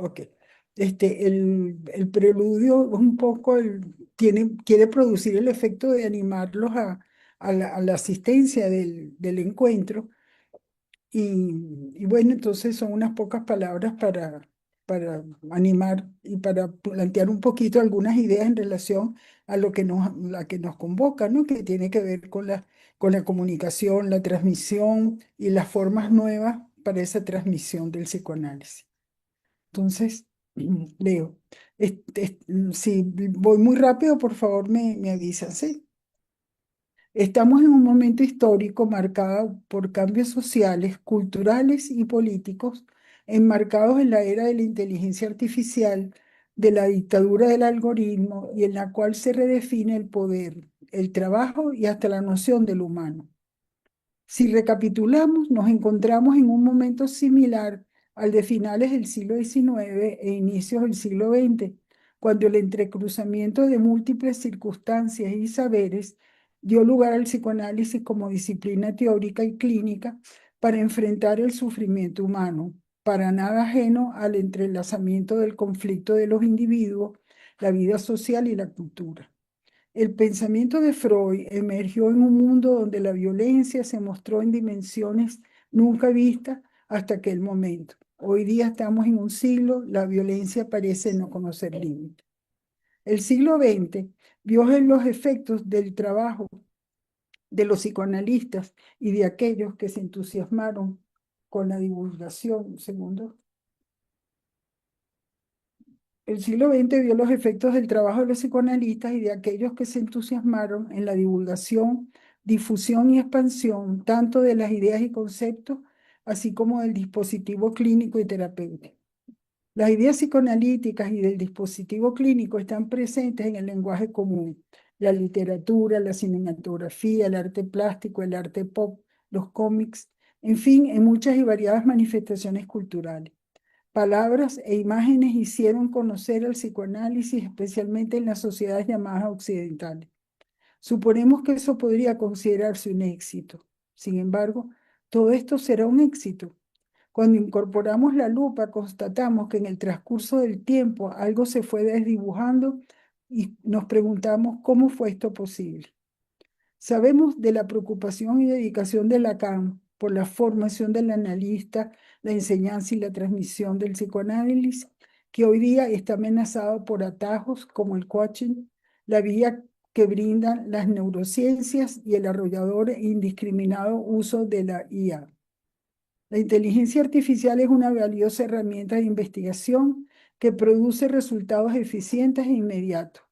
Ok. El preludio es un poco, quiere producir el efecto de animarlos a la asistencia del encuentro. Y bueno, entonces son unas pocas palabras para animar y para plantear un poquito algunas ideas en relación a la que nos convoca, ¿no? Que tiene que ver con la comunicación, la transmisión y las formas nuevas para esa transmisión del psicoanálisis. Entonces, leo. Si voy muy rápido, por favor, me avisan, ¿sí? Estamos en un momento histórico marcado por cambios sociales, culturales y políticos, enmarcados en la era de la inteligencia artificial, de la dictadura del algoritmo y en la cual se redefine el poder, el trabajo y hasta la noción del humano. Si recapitulamos, nos encontramos en un momento similar al de finales del siglo XIX e inicios del siglo XX, cuando el entrecruzamiento de múltiples circunstancias y saberes dio lugar al psicoanálisis como disciplina teórica y clínica para enfrentar el sufrimiento humano, para nada ajeno al entrelazamiento del conflicto de los individuos, la vida social y la cultura. El pensamiento de Freud emergió en un mundo donde la violencia se mostró en dimensiones nunca vistas hasta aquel momento. Hoy día estamos en un siglo, la violencia parece no conocer límites. El siglo XX vio en los efectos del trabajo de los psicoanalistas y de aquellos que se entusiasmaron con la divulgación. Segundo. El siglo XX vio los efectos del trabajo de los psicoanalistas y de aquellos que se entusiasmaron en la divulgación, difusión y expansión tanto de las ideas y conceptos, así como del dispositivo clínico y terapéutico. Las ideas psicoanalíticas y del dispositivo clínico están presentes en el lenguaje común, la literatura, la cinematografía, el arte plástico, el arte pop, los cómics, en fin, en muchas y variadas manifestaciones culturales. Palabras e imágenes hicieron conocer el psicoanálisis, especialmente en las sociedades llamadas occidentales. Suponemos que eso podría considerarse un éxito. Sin embargo, todo esto será un éxito. Cuando incorporamos la lupa, constatamos que en el transcurso del tiempo algo se fue desdibujando y nos preguntamos cómo fue esto posible. Sabemos de la preocupación y dedicación de Lacan por la formación del analista, la enseñanza y la transmisión del psicoanálisis, que hoy día está amenazado por atajos como el coaching, la vía que brindan las neurociencias y el arrollador e indiscriminado uso de la IA. La inteligencia artificial es una valiosa herramienta de investigación que produce resultados eficientes e inmediatos.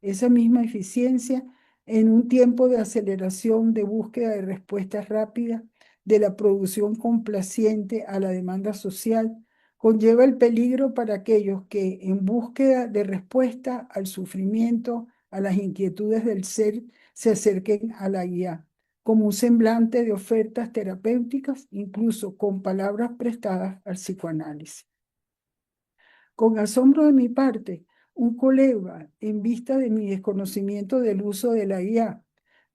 Esa misma eficiencia en un tiempo de aceleración, de búsqueda de respuestas rápidas, de la producción complaciente a la demanda social, conlleva el peligro para aquellos que, en búsqueda de respuesta al sufrimiento, a las inquietudes del ser, se acerquen a la guía como un semblante de ofertas terapéuticas, incluso con palabras prestadas al psicoanálisis. Con asombro de mi parte, un colega, en vista de mi desconocimiento del uso de la IA,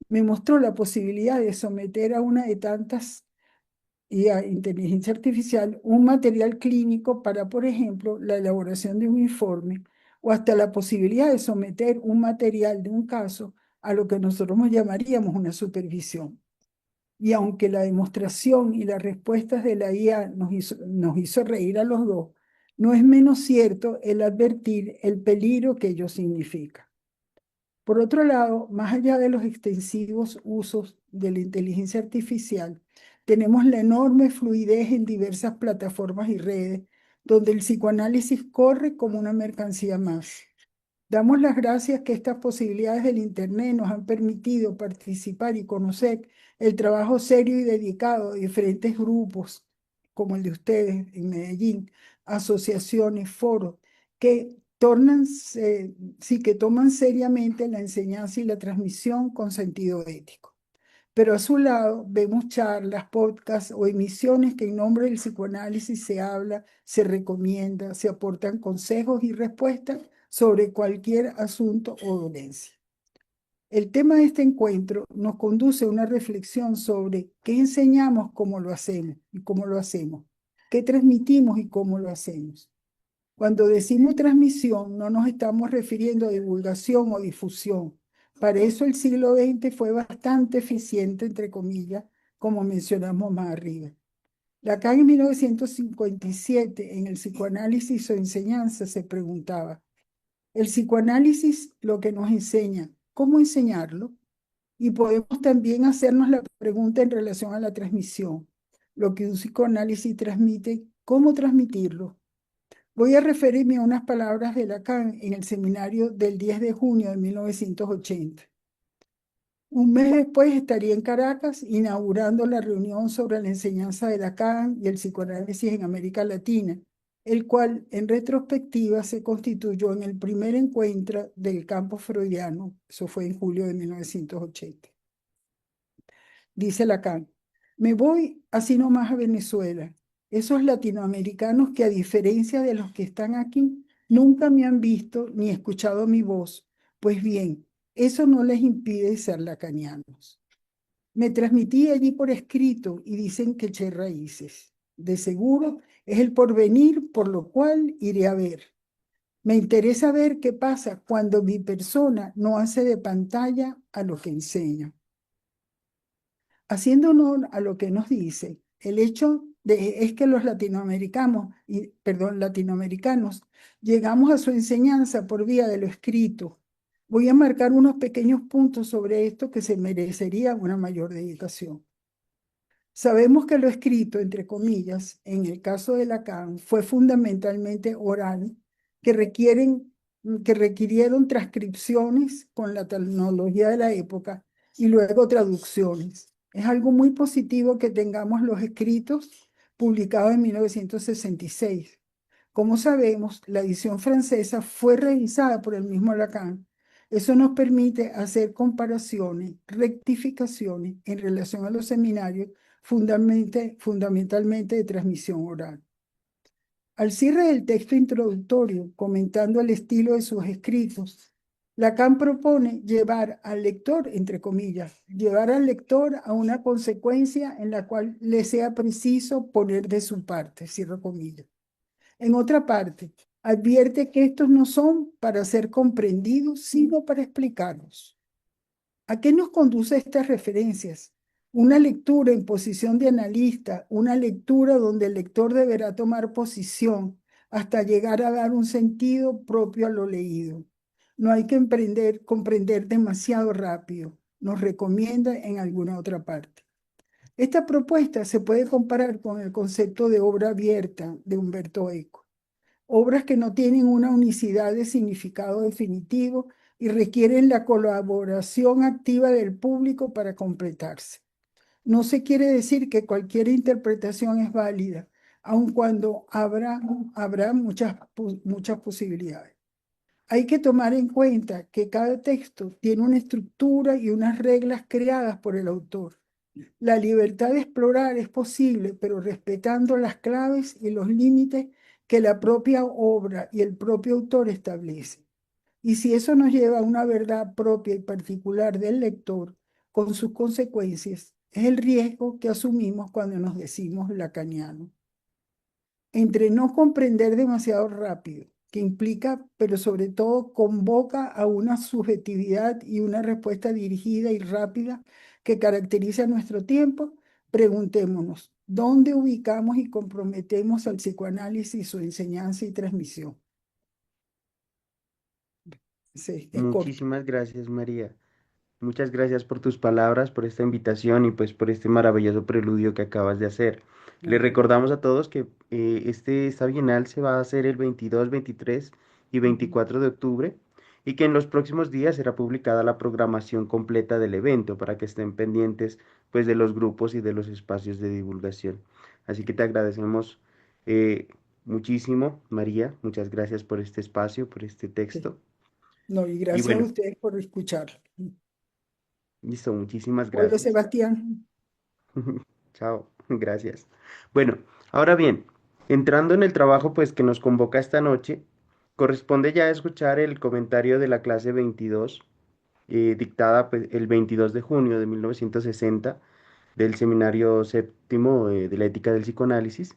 me mostró la posibilidad de someter a una de tantas IA, inteligencia artificial, un material clínico para, por ejemplo, la elaboración de un informe, o hasta la posibilidad de someter un material de un caso a lo que nosotros llamaríamos una supervisión. Y aunque la demostración y las respuestas de la IA nos hizo reír a los dos, no es menos cierto el advertir el peligro que ello significa. Por otro lado, más allá de los extensivos usos de la inteligencia artificial, tenemos la enorme fluidez en diversas plataformas y redes, donde el psicoanálisis corre como una mercancía más. Damos las gracias que estas posibilidades del Internet nos han permitido participar y conocer el trabajo serio y dedicado de diferentes grupos, como el de ustedes en Medellín, asociaciones, foros, que sí, que toman seriamente la enseñanza y la transmisión con sentido ético. Pero a su lado vemos charlas, podcasts o emisiones que en nombre del psicoanálisis se habla, se recomienda, se aportan consejos y respuestas sobre cualquier asunto o dolencia. El tema de este encuentro nos conduce a una reflexión sobre qué enseñamos, cómo lo hacemos y cómo lo hacemos, qué transmitimos y cómo lo hacemos. Cuando decimos transmisión, no nos estamos refiriendo a divulgación o difusión. Para eso el siglo XX fue bastante eficiente, entre comillas, como mencionamos más arriba. Lacan en 1957, en el psicoanálisis o enseñanza, se preguntaba, ¿el psicoanálisis lo que nos enseña? ¿Cómo enseñarlo? Y podemos también hacernos la pregunta en relación a la transmisión. Lo que un psicoanálisis transmite, ¿cómo transmitirlo? Voy a referirme a unas palabras de Lacan en el seminario del 10 de junio de 1980. Un mes después estaría en Caracas inaugurando la reunión sobre la enseñanza de Lacan y el psicoanálisis en América Latina, el cual en retrospectiva se constituyó en el primer encuentro del campo freudiano. Eso fue en julio de 1980. Dice Lacan, me voy así nomás a Venezuela. Esos latinoamericanos que a diferencia de los que están aquí, nunca me han visto ni escuchado mi voz. Pues bien, eso no les impide ser lacanianos. Me transmití allí por escrito y dicen que eché raíces. De seguro es el porvenir, por lo cual iré a ver. Me interesa ver qué pasa cuando mi persona no hace de pantalla a lo que enseño. Haciendo honor a lo que nos dice, el hecho es que los latinoamericanos llegamos a su enseñanza por vía de lo escrito. Voy a marcar unos pequeños puntos sobre esto que se merecería una mayor dedicación. Sabemos que lo escrito, entre comillas, en el caso de Lacan, fue fundamentalmente oral, que que requirieron transcripciones con la tecnología de la época y luego traducciones. Es algo muy positivo que tengamos los escritos publicados en 1966. Como sabemos, la edición francesa fue revisada por el mismo Lacan. Eso nos permite hacer comparaciones, rectificaciones en relación a los seminarios fundamentalmente de transmisión oral. Al cierre del texto introductorio, comentando el estilo de sus escritos, Lacan propone llevar al lector, entre comillas, llevar al lector a una consecuencia en la cual le sea preciso poner de su parte, cierro comillas. En otra parte, advierte que estos no son para ser comprendidos, sino para explicarlos. ¿A qué nos conduce estas referencias? Una lectura en posición de analista, una lectura donde el lector deberá tomar posición hasta llegar a dar un sentido propio a lo leído. No hay que comprender demasiado rápido, nos recomienda en alguna otra parte. Esta propuesta se puede comparar con el concepto de obra abierta de Humberto Eco. Obras que no tienen una unicidad de significado definitivo y requieren la colaboración activa del público para completarse. No se quiere decir que cualquier interpretación es válida, aun cuando habrá muchas posibilidades. Hay que tomar en cuenta que cada texto tiene una estructura y unas reglas creadas por el autor. La libertad de explorar es posible, pero respetando las claves y los límites que la propia obra y el propio autor establecen. Y si eso nos lleva a una verdad propia y particular del lector, con sus consecuencias, es el riesgo que asumimos cuando nos decimos lacanianos. Entre no comprender demasiado rápido, que implica, pero sobre todo convoca a una subjetividad y una respuesta dirigida y rápida que caracteriza nuestro tiempo, preguntémonos, ¿dónde ubicamos y comprometemos al psicoanálisis, su enseñanza y transmisión? Sí, es corto. Muchísimas gracias, María. Muchas gracias por tus palabras, por esta invitación y pues por este maravilloso preludio que acabas de hacer. Le Ah, recordamos a todos que esta bienal se va a hacer el 22, 23 y ujú. 24 de octubre y que en los próximos días será publicada la programación completa del evento para que estén pendientes pues de los grupos y de los espacios de divulgación. Así que te agradecemos eh, muchísimo, María. Muchas gracias por este espacio, por este Sí. texto. No, y Y gracias a bueno, ustedes por escuchar. listo, muchísimas Oiga, gracias. Sebastián. Chao, gracias. Bueno, ahora bien, entrando en el trabajo pues que nos convoca esta noche, corresponde ya escuchar el comentario de la clase 22, dictada pues, el 22 de junio de 1960 del Seminario Séptimo de la Ética del Psicoanálisis.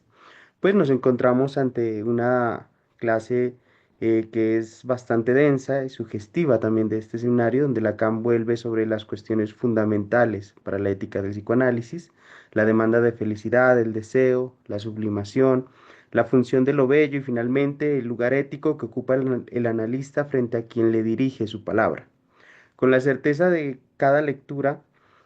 Pues nos encontramos ante una clase que es bastante densa y sugestiva también de este seminario, donde Lacan vuelve sobre las cuestiones fundamentales para la ética del psicoanálisis, la demanda de felicidad, el deseo, la sublimación, la función de lo bello y finalmente el lugar ético que ocupa el analista frente a quien le dirige su palabra. Con la certeza de cada lectura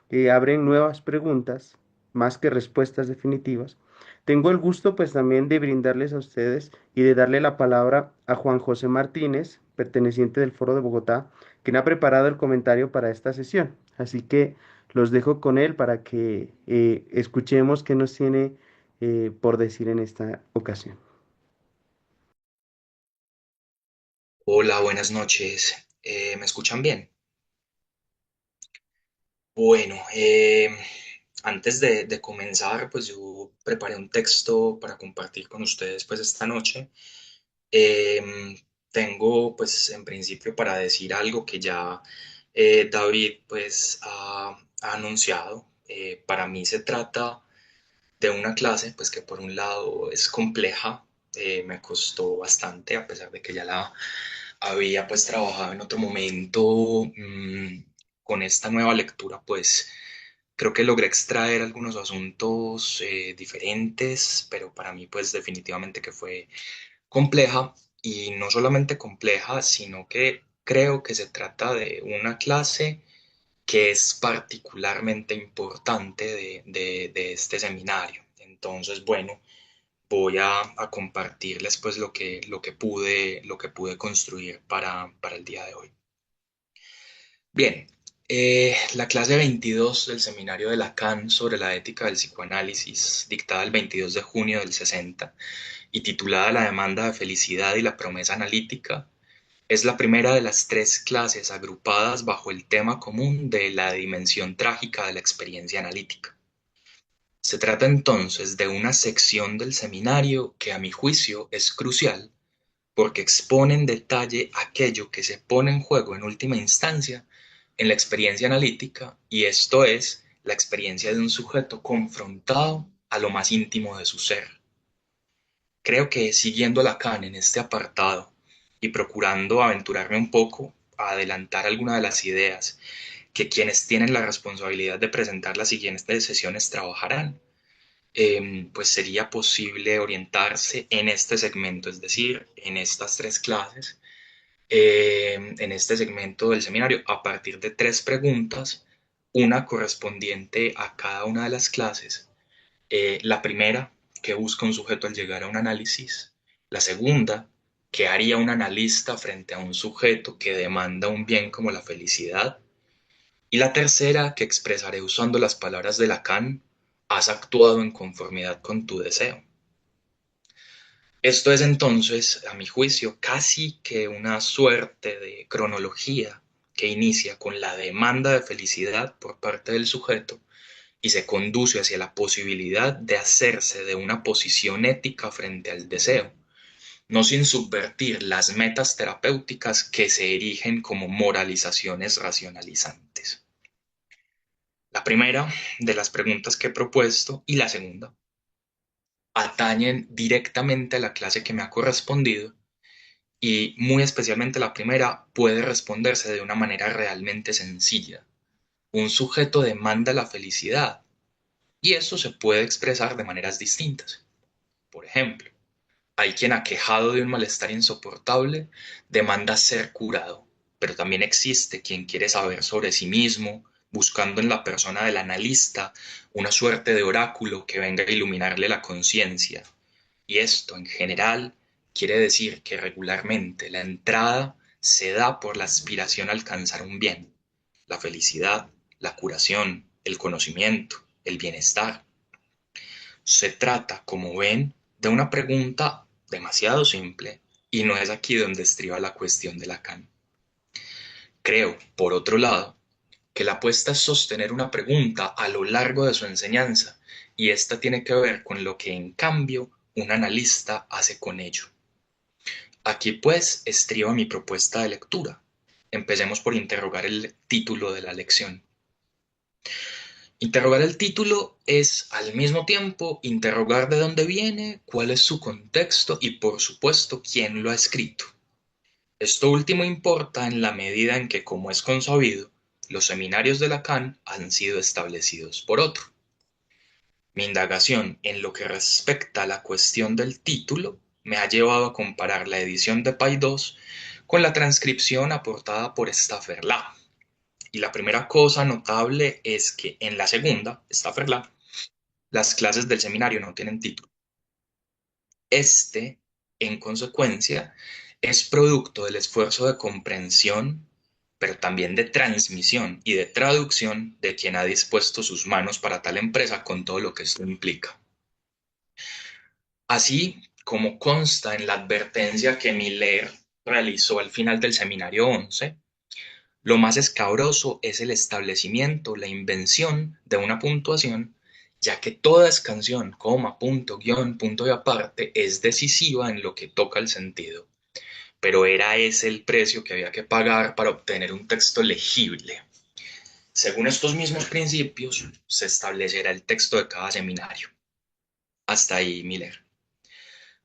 que abren nuevas preguntas, más que respuestas definitivas, tengo el gusto pues también de brindarles a ustedes y de darle la palabra a Juan José Martínez, perteneciente del Foro de Bogotá, quien ha preparado el comentario para esta sesión. Así que los dejo con él para que escuchemos qué nos tiene por decir en esta ocasión. Hola, buenas noches. ¿Me escuchan bien? Bueno, antes de comenzar, pues yo preparé un texto para compartir con ustedes pues esta noche. Em, Tengo pues en principio para decir algo que ya David pues ha anunciado. Para mí se trata de una clase pues que por un lado es compleja, me costó bastante a pesar de que ya la había pues trabajado en otro momento. Con esta nueva lectura pues creo que logré extraer algunos asuntos diferentes, pero para mí pues definitivamente que fue compleja, y no solamente compleja, sino que creo que se trata de una clase que es particularmente importante de este seminario. Entonces, bueno, voy a compartirles pues lo que pude construir para el día de hoy. Bien, la clase 22 del seminario de Lacan sobre la ética del psicoanálisis, dictada el 22 de junio del 60 y titulada La demanda de felicidad y la promesa analítica, es la primera de las tres clases agrupadas bajo el tema común de la dimensión trágica de la experiencia analítica. Se trata entonces de una sección del seminario que a mi juicio es crucial porque expone en detalle aquello que se pone en juego en última instancia en la experiencia analítica, y esto es la experiencia de un sujeto confrontado a lo más íntimo de su ser. Creo que siguiendo a Lacan en este apartado y procurando aventurarme un poco a adelantar algunas de las ideas que quienes tienen la responsabilidad de presentar las siguientes sesiones trabajarán, pues sería posible orientarse en este segmento, es decir, en estas tres clases, en este segmento del seminario, a partir de tres preguntas, una correspondiente a cada una de las clases. La primera, ¿qué busca un sujeto al llegar a un análisis? La segunda, ¿qué haría un analista frente a un sujeto que demanda un bien como la felicidad? Y la tercera, que expresaré usando las palabras de Lacan: has actuado en conformidad con tu deseo. Esto es entonces, a mi juicio, casi que una suerte de cronología que inicia con la demanda de felicidad por parte del sujeto y se conduce hacia la posibilidad de hacerse de una posición ética frente al deseo, no sin subvertir las metas terapéuticas que se erigen como moralizaciones racionalizantes. La primera de las preguntas que he propuesto y la segunda atañen directamente a la clase que me ha correspondido, y muy especialmente la primera puede responderse de una manera realmente sencilla. Un sujeto demanda la felicidad y eso se puede expresar de maneras distintas. Por ejemplo, hay quien, aquejado de un malestar insoportable, demanda ser curado, pero también existe quien quiere saber sobre sí mismo, buscando en la persona del analista una suerte de oráculo que venga a iluminarle la conciencia. Y esto, en general, quiere decir que regularmente la entrada se da por la aspiración a alcanzar un bien: la felicidad, la curación, el conocimiento, el bienestar. Se trata, como ven, de una pregunta demasiado simple, y no es aquí donde estriba la cuestión de Lacan. Creo, por otro lado, que la apuesta es sostener una pregunta a lo largo de su enseñanza, y esta tiene que ver con lo que, en cambio, un analista hace con ello. Aquí pues estriba mi propuesta de lectura. Empecemos por interrogar el título de la lección. Interrogar el título es al mismo tiempo interrogar de dónde viene, cuál es su contexto y por supuesto quién lo ha escrito. Esto último importa en la medida en que, como es consabido, los seminarios de Lacan han sido establecidos por otro. Mi indagación en lo que respecta a la cuestión del título me ha llevado a comparar la edición de Paidós con la transcripción aportada por Stafferla. Y la primera cosa notable es que en la segunda, Stafferla, las clases del seminario no tienen título. Este, en consecuencia, es producto del esfuerzo de comprensión, pero también de transmisión y de traducción de quien ha dispuesto sus manos para tal empresa con todo lo que esto implica. Así como consta en la advertencia que Miller realizó al final del seminario 11, lo más escabroso es el establecimiento, la invención de una puntuación, ya que toda escansión, coma, punto, guión, punto y aparte, es decisiva en lo que toca el sentido. Pero era ese el precio que había que pagar para obtener un texto legible. Según estos mismos principios, se establecerá el texto de cada seminario. Hasta ahí, Miller.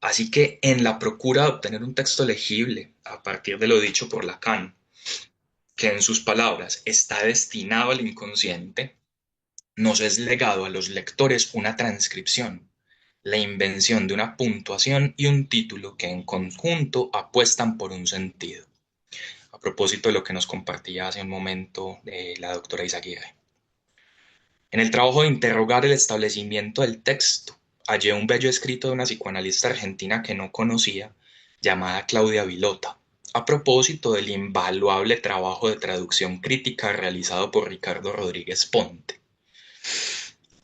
Así que en la procura de obtener un texto legible, a partir de lo dicho por Lacan, que en sus palabras está destinado al inconsciente, nos es legado a los lectores una transcripción, la invención de una puntuación y un título que en conjunto apuestan por un sentido. A propósito de lo que nos compartía hace un momento la doctora Izaguirre. En el trabajo de interrogar el establecimiento del texto, hallé un bello escrito de una psicoanalista argentina que no conocía, llamada Claudia Vilota, a propósito del invaluable trabajo de traducción crítica realizado por Ricardo Rodríguez Ponte.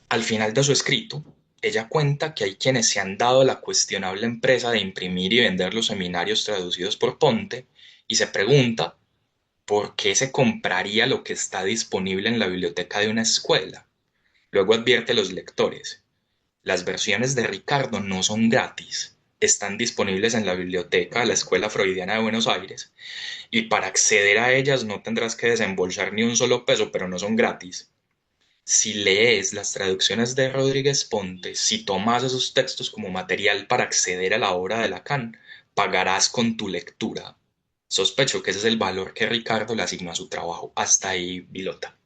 Al final de su escrito, ella cuenta que hay quienes se han dado la cuestionable empresa de imprimir y vender los seminarios traducidos por Ponte y se pregunta por qué se compraría lo que está disponible en la biblioteca de una escuela. Luego advierte a los lectores: las versiones de Ricardo no son gratis, están disponibles en la biblioteca de la Escuela Freudiana de Buenos Aires y para acceder a ellas no tendrás que desembolsar ni un solo peso, pero no son gratis. Si lees las traducciones de Rodríguez Ponte, si tomas esos textos como material para acceder a la obra de Lacan, pagarás con tu lectura. Sospecho que ese es el valor que Ricardo le asignó a su trabajo. Hasta ahí, Vilota.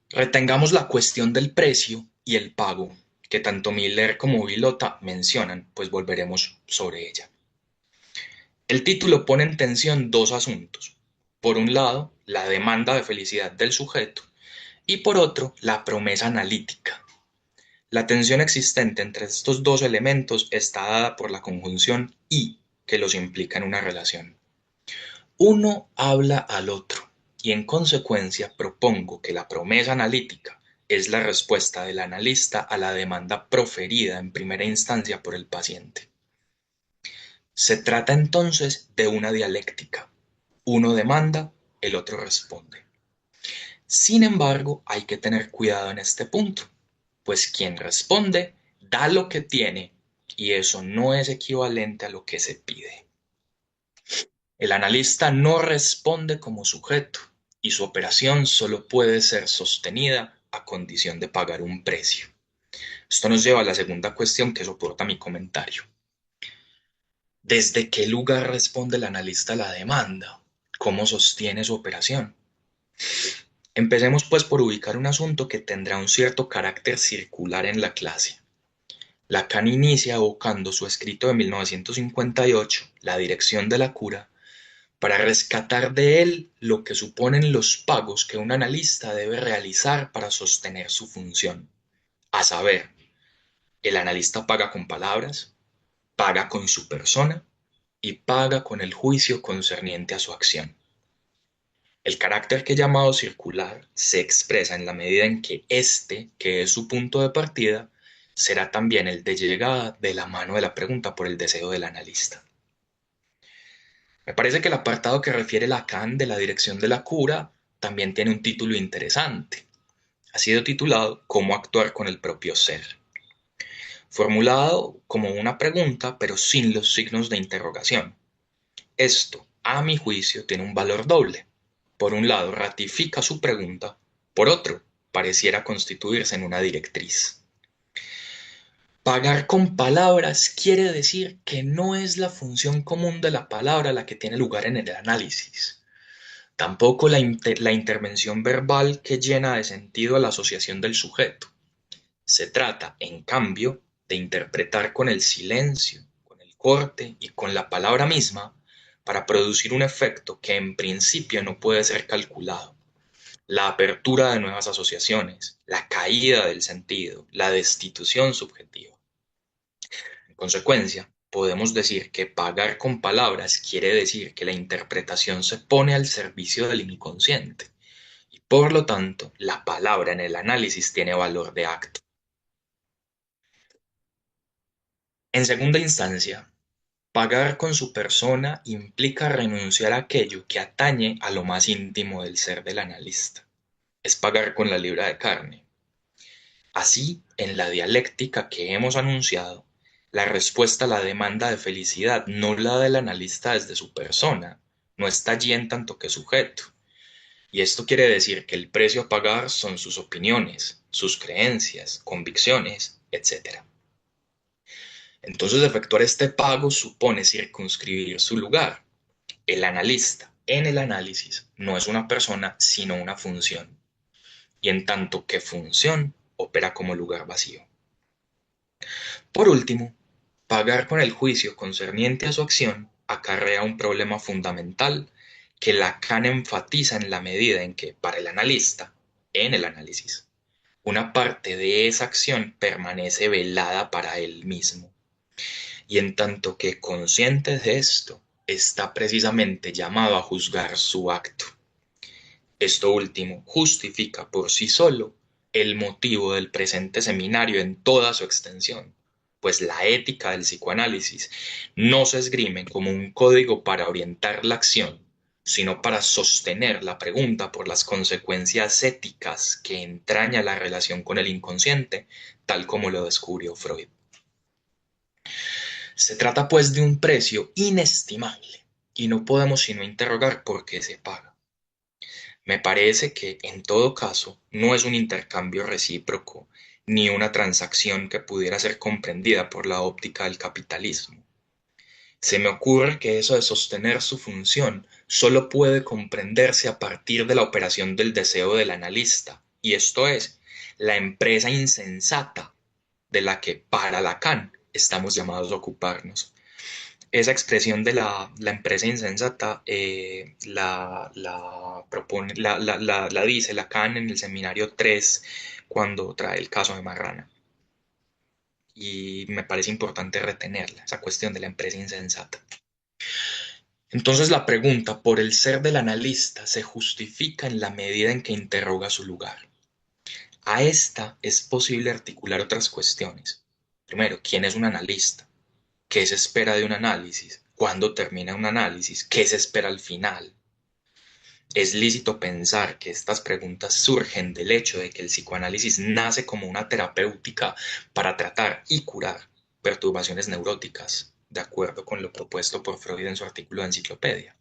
Retengamos la cuestión del precio y el pago, que tanto Miller como Vilota mencionan, pues volveremos sobre ella. El título pone en tensión dos asuntos. Por un lado, la demanda de felicidad del sujeto y por otro, la promesa analítica. La tensión existente entre estos dos elementos está dada por la conjunción y que los implica en una relación. Uno habla al otro y en consecuencia propongo que la promesa analítica es la respuesta del analista a la demanda proferida en primera instancia por el paciente. Se trata entonces de una dialéctica. Uno demanda, el otro responde. Sin embargo, hay que tener cuidado en este punto, pues quien responde da lo que tiene y eso no es equivalente a lo que se pide. El analista no responde como sujeto y su operación solo puede ser sostenida a condición de pagar un precio. Esto nos lleva a la segunda cuestión que soporta mi comentario. ¿Desde qué lugar responde el analista a la demanda? ¿Cómo sostiene su operación? Empecemos pues por ubicar un asunto que tendrá un cierto carácter circular en la clase. Lacan inicia evocando su escrito de 1958, La dirección de la cura, para rescatar de él lo que suponen los pagos que un analista debe realizar para sostener su función. A saber, el analista paga con palabras, paga con su persona y paga con el juicio concerniente a su acción. El carácter que he llamado circular se expresa en la medida en que este, que es su punto de partida, será también el de llegada de la mano de la pregunta por el deseo del analista. Me parece que el apartado que refiere Lacan de la dirección de la cura también tiene un título interesante. Ha sido titulado ¿Cómo actuar con el propio ser?, formulado como una pregunta pero sin los signos de interrogación. Esto, a mi juicio, tiene un valor doble. Por un lado, ratifica su pregunta, por otro, pareciera constituirse en una directriz. Pagar con palabras quiere decir que no es la función común de la palabra la que tiene lugar en el análisis. Tampoco la intervención verbal que llena de sentido a la asociación del sujeto. Se trata, en cambio, de interpretar con el silencio, con el corte y con la palabra misma para producir un efecto que en principio no puede ser calculado. La apertura de nuevas asociaciones, la caída del sentido, la destitución subjetiva. En consecuencia, podemos decir que pagar con palabras quiere decir que la interpretación se pone al servicio del inconsciente y por lo tanto la palabra en el análisis tiene valor de acto. En segunda instancia, pagar con su persona implica renunciar a aquello que atañe a lo más íntimo del ser del analista. Es pagar con la libra de carne. Así, en la dialéctica que hemos anunciado, la respuesta a la demanda de felicidad no la da el analista desde su persona, no está allí en tanto que sujeto. Y esto quiere decir que el precio a pagar son sus opiniones, sus creencias, convicciones, etc. Entonces, efectuar este pago supone circunscribir su lugar. El analista, en el análisis, no es una persona, sino una función. Y en tanto que función, opera como lugar vacío. Por último, pagar con el juicio concerniente a su acción acarrea un problema fundamental que Lacan enfatiza en la medida en que, para el analista, en el análisis, una parte de esa acción permanece velada para él mismo. Y en tanto que consciente de esto, está precisamente llamado a juzgar su acto. Esto último justifica por sí solo el motivo del presente seminario en toda su extensión, pues la ética del psicoanálisis no se esgrime como un código para orientar la acción, sino para sostener la pregunta por las consecuencias éticas que entraña la relación con el inconsciente, tal como lo descubrió Freud. Se trata pues de un precio inestimable y no podemos sino interrogar por qué se paga. Me parece que, en todo caso, no es un intercambio recíproco ni una transacción que pudiera ser comprendida por la óptica del capitalismo. Se me ocurre que eso de sostener su función solo puede comprenderse a partir de la operación del deseo del analista, y esto es, la empresa insensata de la que, para Lacan, estamos llamados a ocuparnos. Esa expresión de la empresa insensata propone, la dice Lacan en el seminario 3 cuando trae el caso de Marrana. Y me parece importante retenerla, esa cuestión de la empresa insensata. Entonces la pregunta por el ser del analista se justifica en la medida en que interroga su lugar. A esta es posible articular otras cuestiones. Primero, ¿quién es un analista? ¿Qué se espera de un análisis? ¿Cuándo termina un análisis? ¿Qué se espera al final? Es lícito pensar que estas preguntas surgen del hecho de que el psicoanálisis nace como una terapéutica para tratar y curar perturbaciones neuróticas, de acuerdo con lo propuesto por Freud en su artículo de Enciclopedia,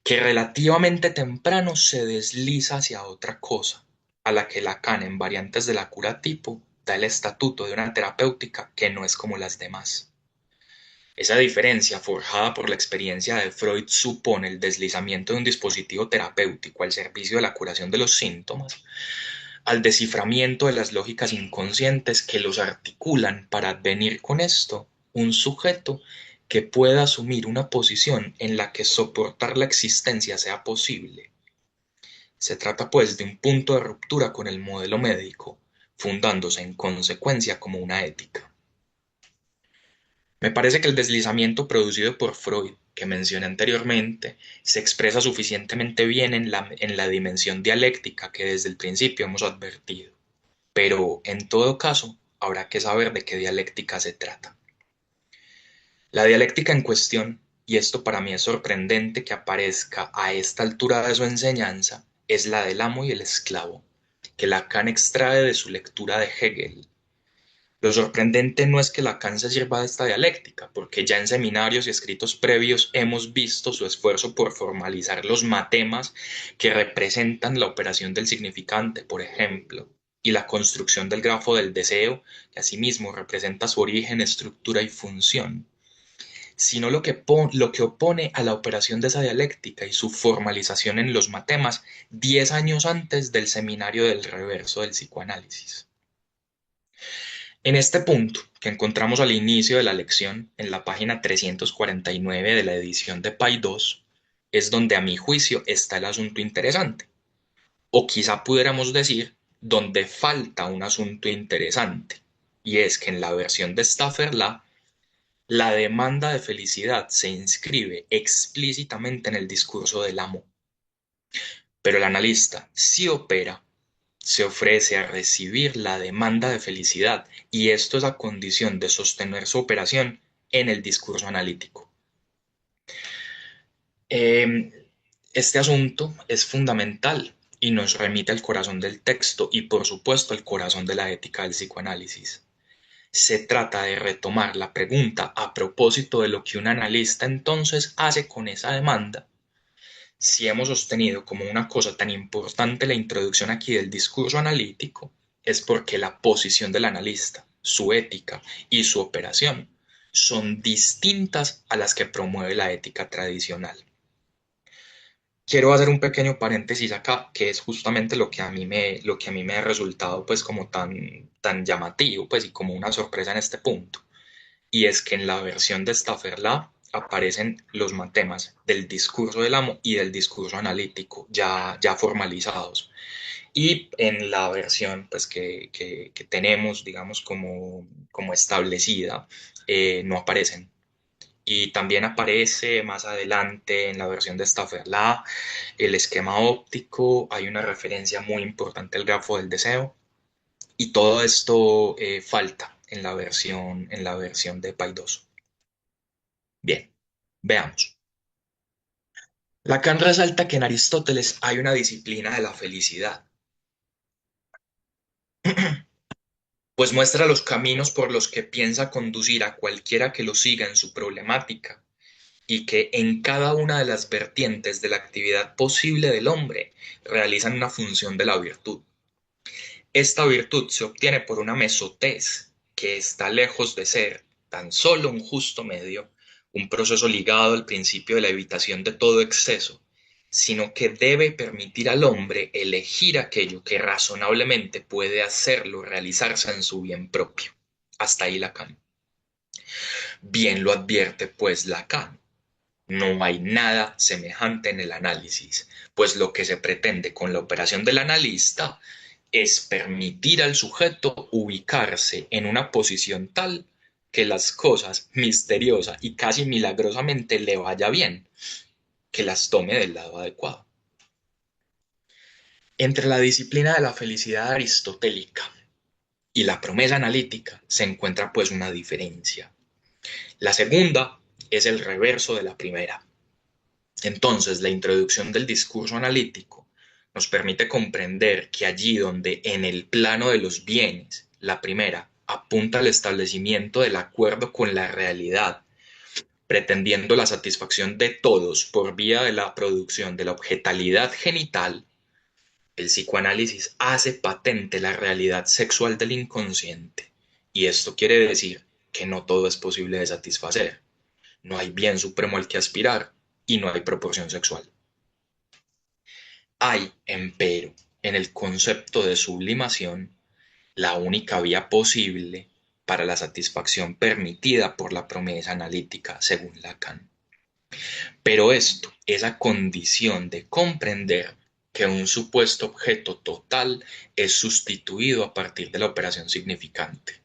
que relativamente temprano se desliza hacia otra cosa, a la que Lacan en Variantes de la cura tipo da el estatuto de una terapéutica que no es como las demás. Esa diferencia, forjada por la experiencia de Freud, supone el deslizamiento de un dispositivo terapéutico al servicio de la curación de los síntomas, al desciframiento de las lógicas inconscientes que los articulan para advenir con esto un sujeto que pueda asumir una posición en la que soportar la existencia sea posible. Se trata pues de un punto de ruptura con el modelo médico, fundándose en consecuencia como una ética. Me parece que el deslizamiento producido por Freud, que mencioné anteriormente, se expresa suficientemente bien en la dimensión dialéctica que desde el principio hemos advertido. Pero, en todo caso, habrá que saber de qué dialéctica se trata. La dialéctica en cuestión, y esto para mí es sorprendente que aparezca a esta altura de su enseñanza, es la del amo y el esclavo, que Lacan extrae de su lectura de Hegel. Lo sorprendente no es que Lacan se sirva de esta dialéctica, porque ya en seminarios y escritos previos hemos visto su esfuerzo por formalizar los matemas que representan la operación del significante, por ejemplo, y la construcción del grafo del deseo, que asimismo representa su origen, estructura y función, sino lo que opone a la operación de esa dialéctica y su formalización en los matemas 10 años antes del seminario del reverso del psicoanálisis. En este punto, que encontramos al inicio de la lección, en la página 349 de la edición de Pay 2, es donde a mi juicio está el asunto interesante. O quizá pudiéramos decir, donde falta un asunto interesante. Y es que en la versión de Stafferla, la demanda de felicidad se inscribe explícitamente en el discurso del amo. Pero el analista sí opera, se ofrece a recibir la demanda de felicidad, y esto es a condición de sostener su operación en el discurso analítico. Este asunto es fundamental y nos remite al corazón del texto y por supuesto al corazón de la ética del psicoanálisis. Se trata de retomar la pregunta a propósito de lo que un analista entonces hace con esa demanda. Si hemos sostenido como una cosa tan importante la introducción aquí del discurso analítico, es porque la posición del analista, su ética y su operación son distintas a las que promueve la ética tradicional. Quiero hacer un pequeño paréntesis acá, que es justamente lo que a mí me ha resultado pues como tan llamativo pues y como una sorpresa en este punto. Y es que en la versión de Stafferla aparecen los matemas del discurso del amo y del discurso analítico ya formalizados. Y en la versión pues, que tenemos, digamos, como establecida, no aparecen. Y también aparece más adelante en la versión de Stafferla el esquema óptico, hay una referencia muy importante al grafo del deseo, y todo esto falta en la versión de Py 2. Bien, veamos. Lacan resalta que en Aristóteles hay una disciplina de la felicidad, pues muestra los caminos por los que piensa conducir a cualquiera que lo siga en su problemática, y que en cada una de las vertientes de la actividad posible del hombre realizan una función de la virtud. Esta virtud se obtiene por una mesotez que está lejos de ser tan solo un justo medio, un proceso ligado al principio de la evitación de todo exceso, sino que debe permitir al hombre elegir aquello que razonablemente puede hacerlo realizarse en su bien propio. Hasta ahí Lacan. Bien lo advierte pues Lacan. No hay nada semejante en el análisis, pues lo que se pretende con la operación del analista es permitir al sujeto ubicarse en una posición tal que las cosas misteriosa y casi milagrosamente le vaya bien, que las tome del lado adecuado. Entre la disciplina de la felicidad aristotélica y la promesa analítica se encuentra pues una diferencia. La segunda es el reverso de la primera. Entonces, la introducción del discurso analítico nos permite comprender que allí donde en el plano de los bienes, la primera apunta al establecimiento del acuerdo con la realidad, pretendiendo la satisfacción de todos por vía de la producción de la objetalidad genital, el psicoanálisis hace patente la realidad sexual del inconsciente. Y esto quiere decir que no todo es posible de satisfacer. No hay bien supremo al que aspirar y no hay proporción sexual. Hay, empero, en el concepto de sublimación, la única vía posible para la satisfacción permitida por la promesa analítica, según Lacan. Pero esto es a condición de comprender que un supuesto objeto total es sustituido a partir de la operación significante.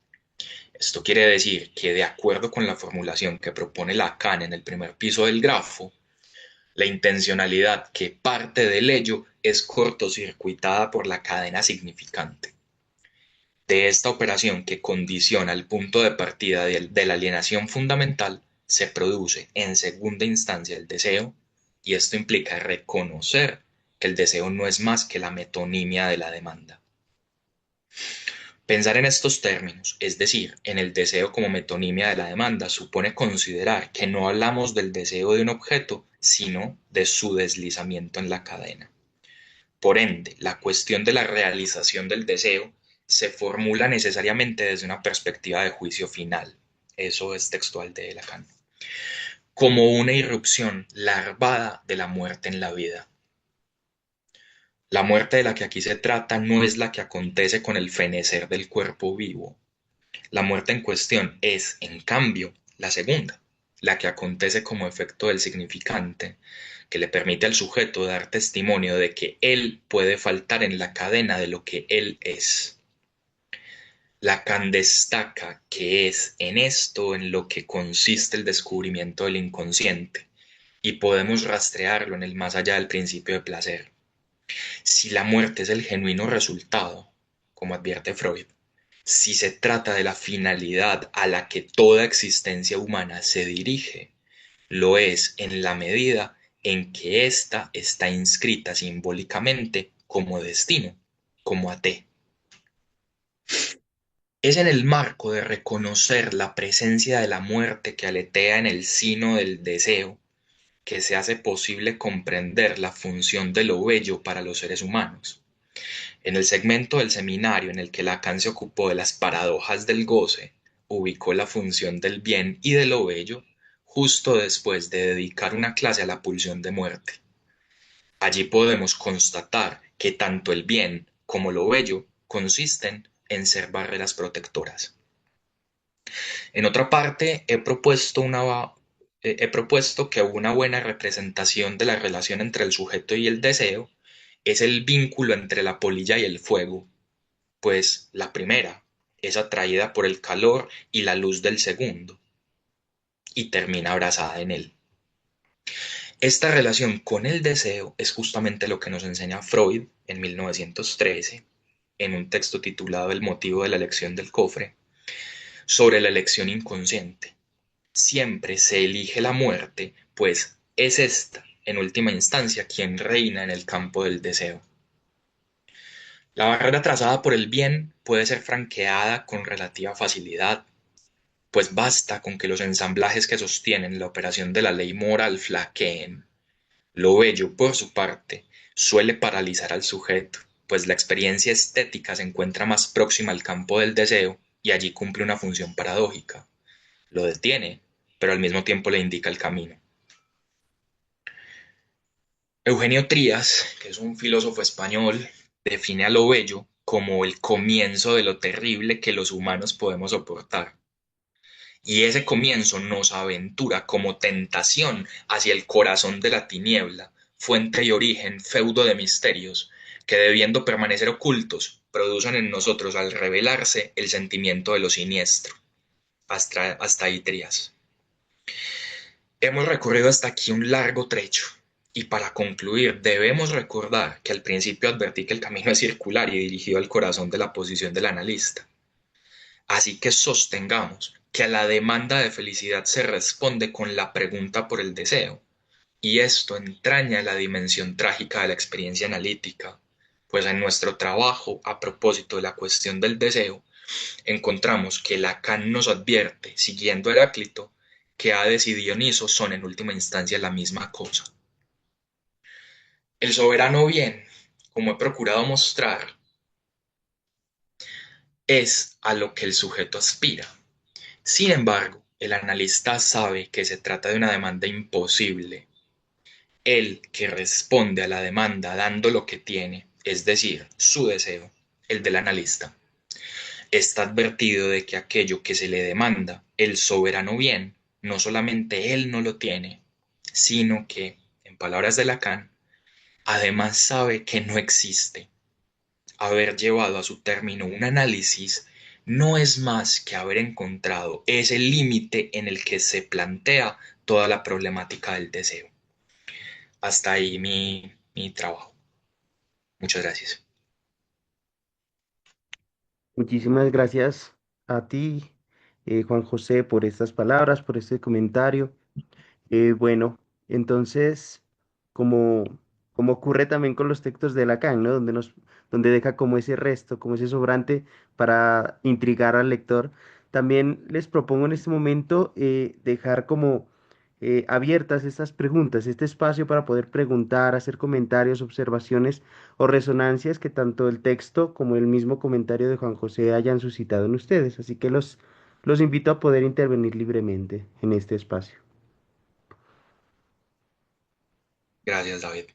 Esto quiere decir que, de acuerdo con la formulación que propone Lacan en el primer piso del grafo, la intencionalidad que parte del ello es cortocircuitada por la cadena significante. De esta operación que condiciona el punto de partida de la alienación fundamental, se produce en segunda instancia el deseo, y esto implica reconocer que el deseo no es más que la metonimia de la demanda. Pensar en estos términos, es decir, en el deseo como metonimia de la demanda, supone considerar que no hablamos del deseo de un objeto, sino de su deslizamiento en la cadena. Por ende, la cuestión de la realización del deseo se formula necesariamente desde una perspectiva de juicio final. Eso es textual de Lacan. Como una irrupción larvada de la muerte en la vida. La muerte de la que aquí se trata no es la que acontece con el fenecer del cuerpo vivo. La muerte en cuestión es, en cambio, la segunda, la que acontece como efecto del significante, que le permite al sujeto dar testimonio de que él puede faltar en la cadena de lo que él es. Lacan destaca que es en esto en lo que consiste el descubrimiento del inconsciente, y podemos rastrearlo en el más allá del principio de placer. Si la muerte es el genuino resultado, como advierte Freud, si se trata de la finalidad a la que toda existencia humana se dirige, lo es en la medida en que ésta está inscrita simbólicamente como destino, como AT. Es en el marco de reconocer la presencia de la muerte que aletea en el sino del deseo que se hace posible comprender la función de lo bello para los seres humanos. En el segmento del seminario en el que Lacan se ocupó de las paradojas del goce, ubicó la función del bien y de lo bello justo después de dedicar una clase a la pulsión de muerte. Allí podemos constatar que tanto el bien como lo bello consisten en ser barreras protectoras. En otra parte, he propuesto que una buena representación de la relación entre el sujeto y el deseo es el vínculo entre la polilla y el fuego, pues la primera es atraída por el calor y la luz del segundo y termina abrazada en él. Esta relación con el deseo es justamente lo que nos enseña Freud en 1913, en un texto titulado El motivo de la elección del cofre, sobre la elección inconsciente. Siempre se elige la muerte, pues es esta, en última instancia, quien reina en el campo del deseo. La barrera trazada por el bien puede ser franqueada con relativa facilidad, pues basta con que los ensamblajes que sostienen la operación de la ley moral flaqueen. Lo bello, por su parte, suele paralizar al sujeto, pues la experiencia estética se encuentra más próxima al campo del deseo y allí cumple una función paradójica. Lo detiene, pero al mismo tiempo le indica el camino. Eugenio Trías, que es un filósofo español, define a lo bello como el comienzo de lo terrible que los humanos podemos soportar. Y ese comienzo nos aventura como tentación hacia el corazón de la tiniebla, fuente y origen, feudo de misterios, que debiendo permanecer ocultos, producen en nosotros al revelarse el sentimiento de lo siniestro. Hasta ahí Trías. Hemos recorrido hasta aquí un largo trecho, y para concluir debemos recordar que al principio advertí que el camino es circular y dirigido al corazón de la posición del analista. Así que sostengamos que a la demanda de felicidad se responde con la pregunta por el deseo, y esto entraña la dimensión trágica de la experiencia analítica, pues en nuestro trabajo a propósito de la cuestión del deseo, encontramos que Lacan nos advierte, siguiendo Heráclito, que Hades y Dioniso son en última instancia la misma cosa. El soberano bien, como he procurado mostrar, es a lo que el sujeto aspira. Sin embargo, el analista sabe que se trata de una demanda imposible. El que responde a la demanda dando lo que tiene, es decir, su deseo, el del analista, está advertido de que aquello que se le demanda, el soberano bien, no solamente él no lo tiene, sino que, en palabras de Lacan, además sabe que no existe. Haber llevado a su término un análisis no es más que haber encontrado ese límite en el que se plantea toda la problemática del deseo. Hasta ahí mi trabajo. Muchas gracias. Muchísimas gracias a ti, Juan José, por estas palabras, por este comentario. Bueno, entonces, como, como ocurre también con los textos de Lacan, ¿no? Donde donde deja como ese resto, como ese sobrante para intrigar al lector. También les propongo en este momento dejar como abiertas estas preguntas, este espacio para poder preguntar, hacer comentarios, observaciones o resonancias que tanto el texto como el mismo comentario de Juan José hayan suscitado en ustedes. Así que los invito a poder intervenir libremente en este espacio. Gracias, David.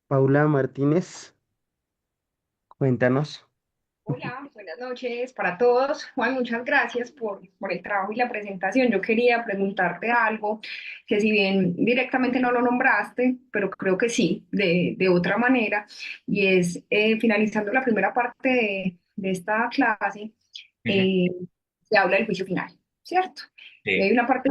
Paula Martínez, cuéntanos. Hola, buenas noches para todos. Juan, muchas gracias por el trabajo y la presentación. Yo quería preguntarte algo que si bien directamente no lo nombraste, pero creo que sí, de otra manera, y es finalizando la primera parte de esta clase, Ujú. eh, se habla del juicio final, ¿cierto? Y hay Sí, una parte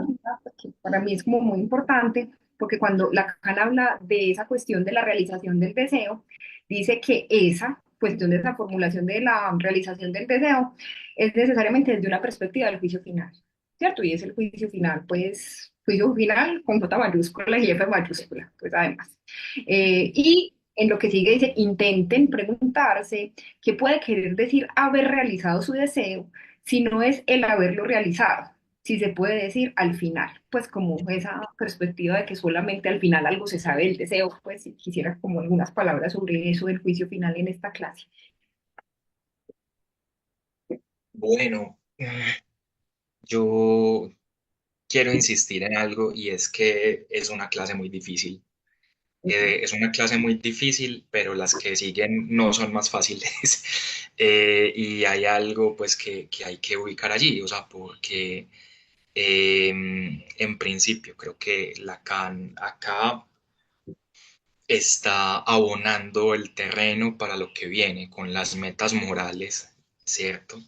que para mí es como muy importante, porque cuando Lacan habla de esa cuestión de la realización del deseo, dice que esa cuestión de esa formulación de la realización del deseo es necesariamente desde una perspectiva del juicio final, ¿cierto? Y es el juicio final, pues, juicio final con J mayúscula y F mayúscula, pues además. Y en lo que sigue dice, intenten preguntarse qué puede querer decir haber realizado su deseo si no es el haberlo realizado, si se puede decir al final, pues como esa perspectiva de que solamente al final algo se sabe del deseo, pues si quisiera como algunas palabras sobre eso del juicio final en esta clase. bueno, yo quiero insistir en algo y es que es una clase muy difícil. Es una clase muy difícil, pero las que siguen no son más fáciles. Y hay algo pues que hay que ubicar allí, o sea, porque en principio creo que Lacan acá está abonando el terreno para lo que viene con las metas morales, ¿cierto?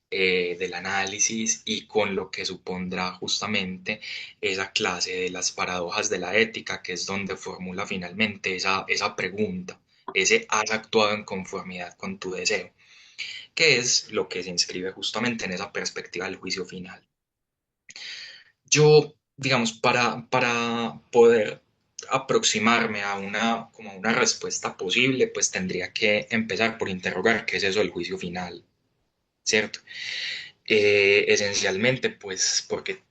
Del análisis y con lo que supondrá justamente esa clase de las paradojas de la ética, que es donde formula finalmente esa pregunta, ese has actuado en conformidad con tu deseo, que es lo que se inscribe justamente en esa perspectiva del juicio final. Yo, digamos, para poder aproximarme a como a una respuesta posible, pues tendría que empezar por interrogar qué es eso del juicio final, ¿cierto? Esencialmente, pues porque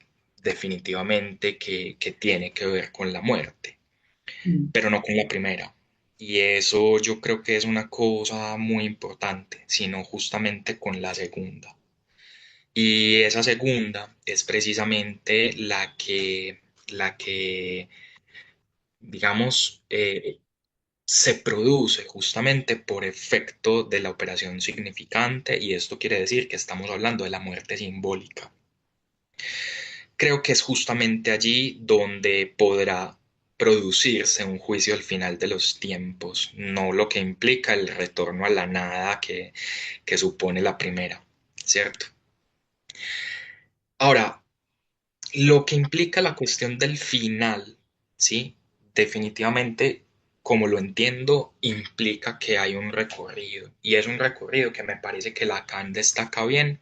definitivamente que tiene que ver con la muerte, Mm. pero no con la primera. Y eso yo creo que es una cosa muy importante, sino justamente con la segunda. Y esa segunda es precisamente la que digamos, se produce justamente por efecto de la operación significante, y esto quiere decir que estamos hablando de la muerte simbólica. Creo que es justamente allí donde podrá producirse un juicio al final de los tiempos, no lo que implica el retorno a la nada que supone la primera, ¿cierto? Ahora, lo que implica la cuestión del final, ¿sí? Definitivamente, como lo entiendo, implica que hay un recorrido, y es un recorrido que me parece que Lacan destaca bien,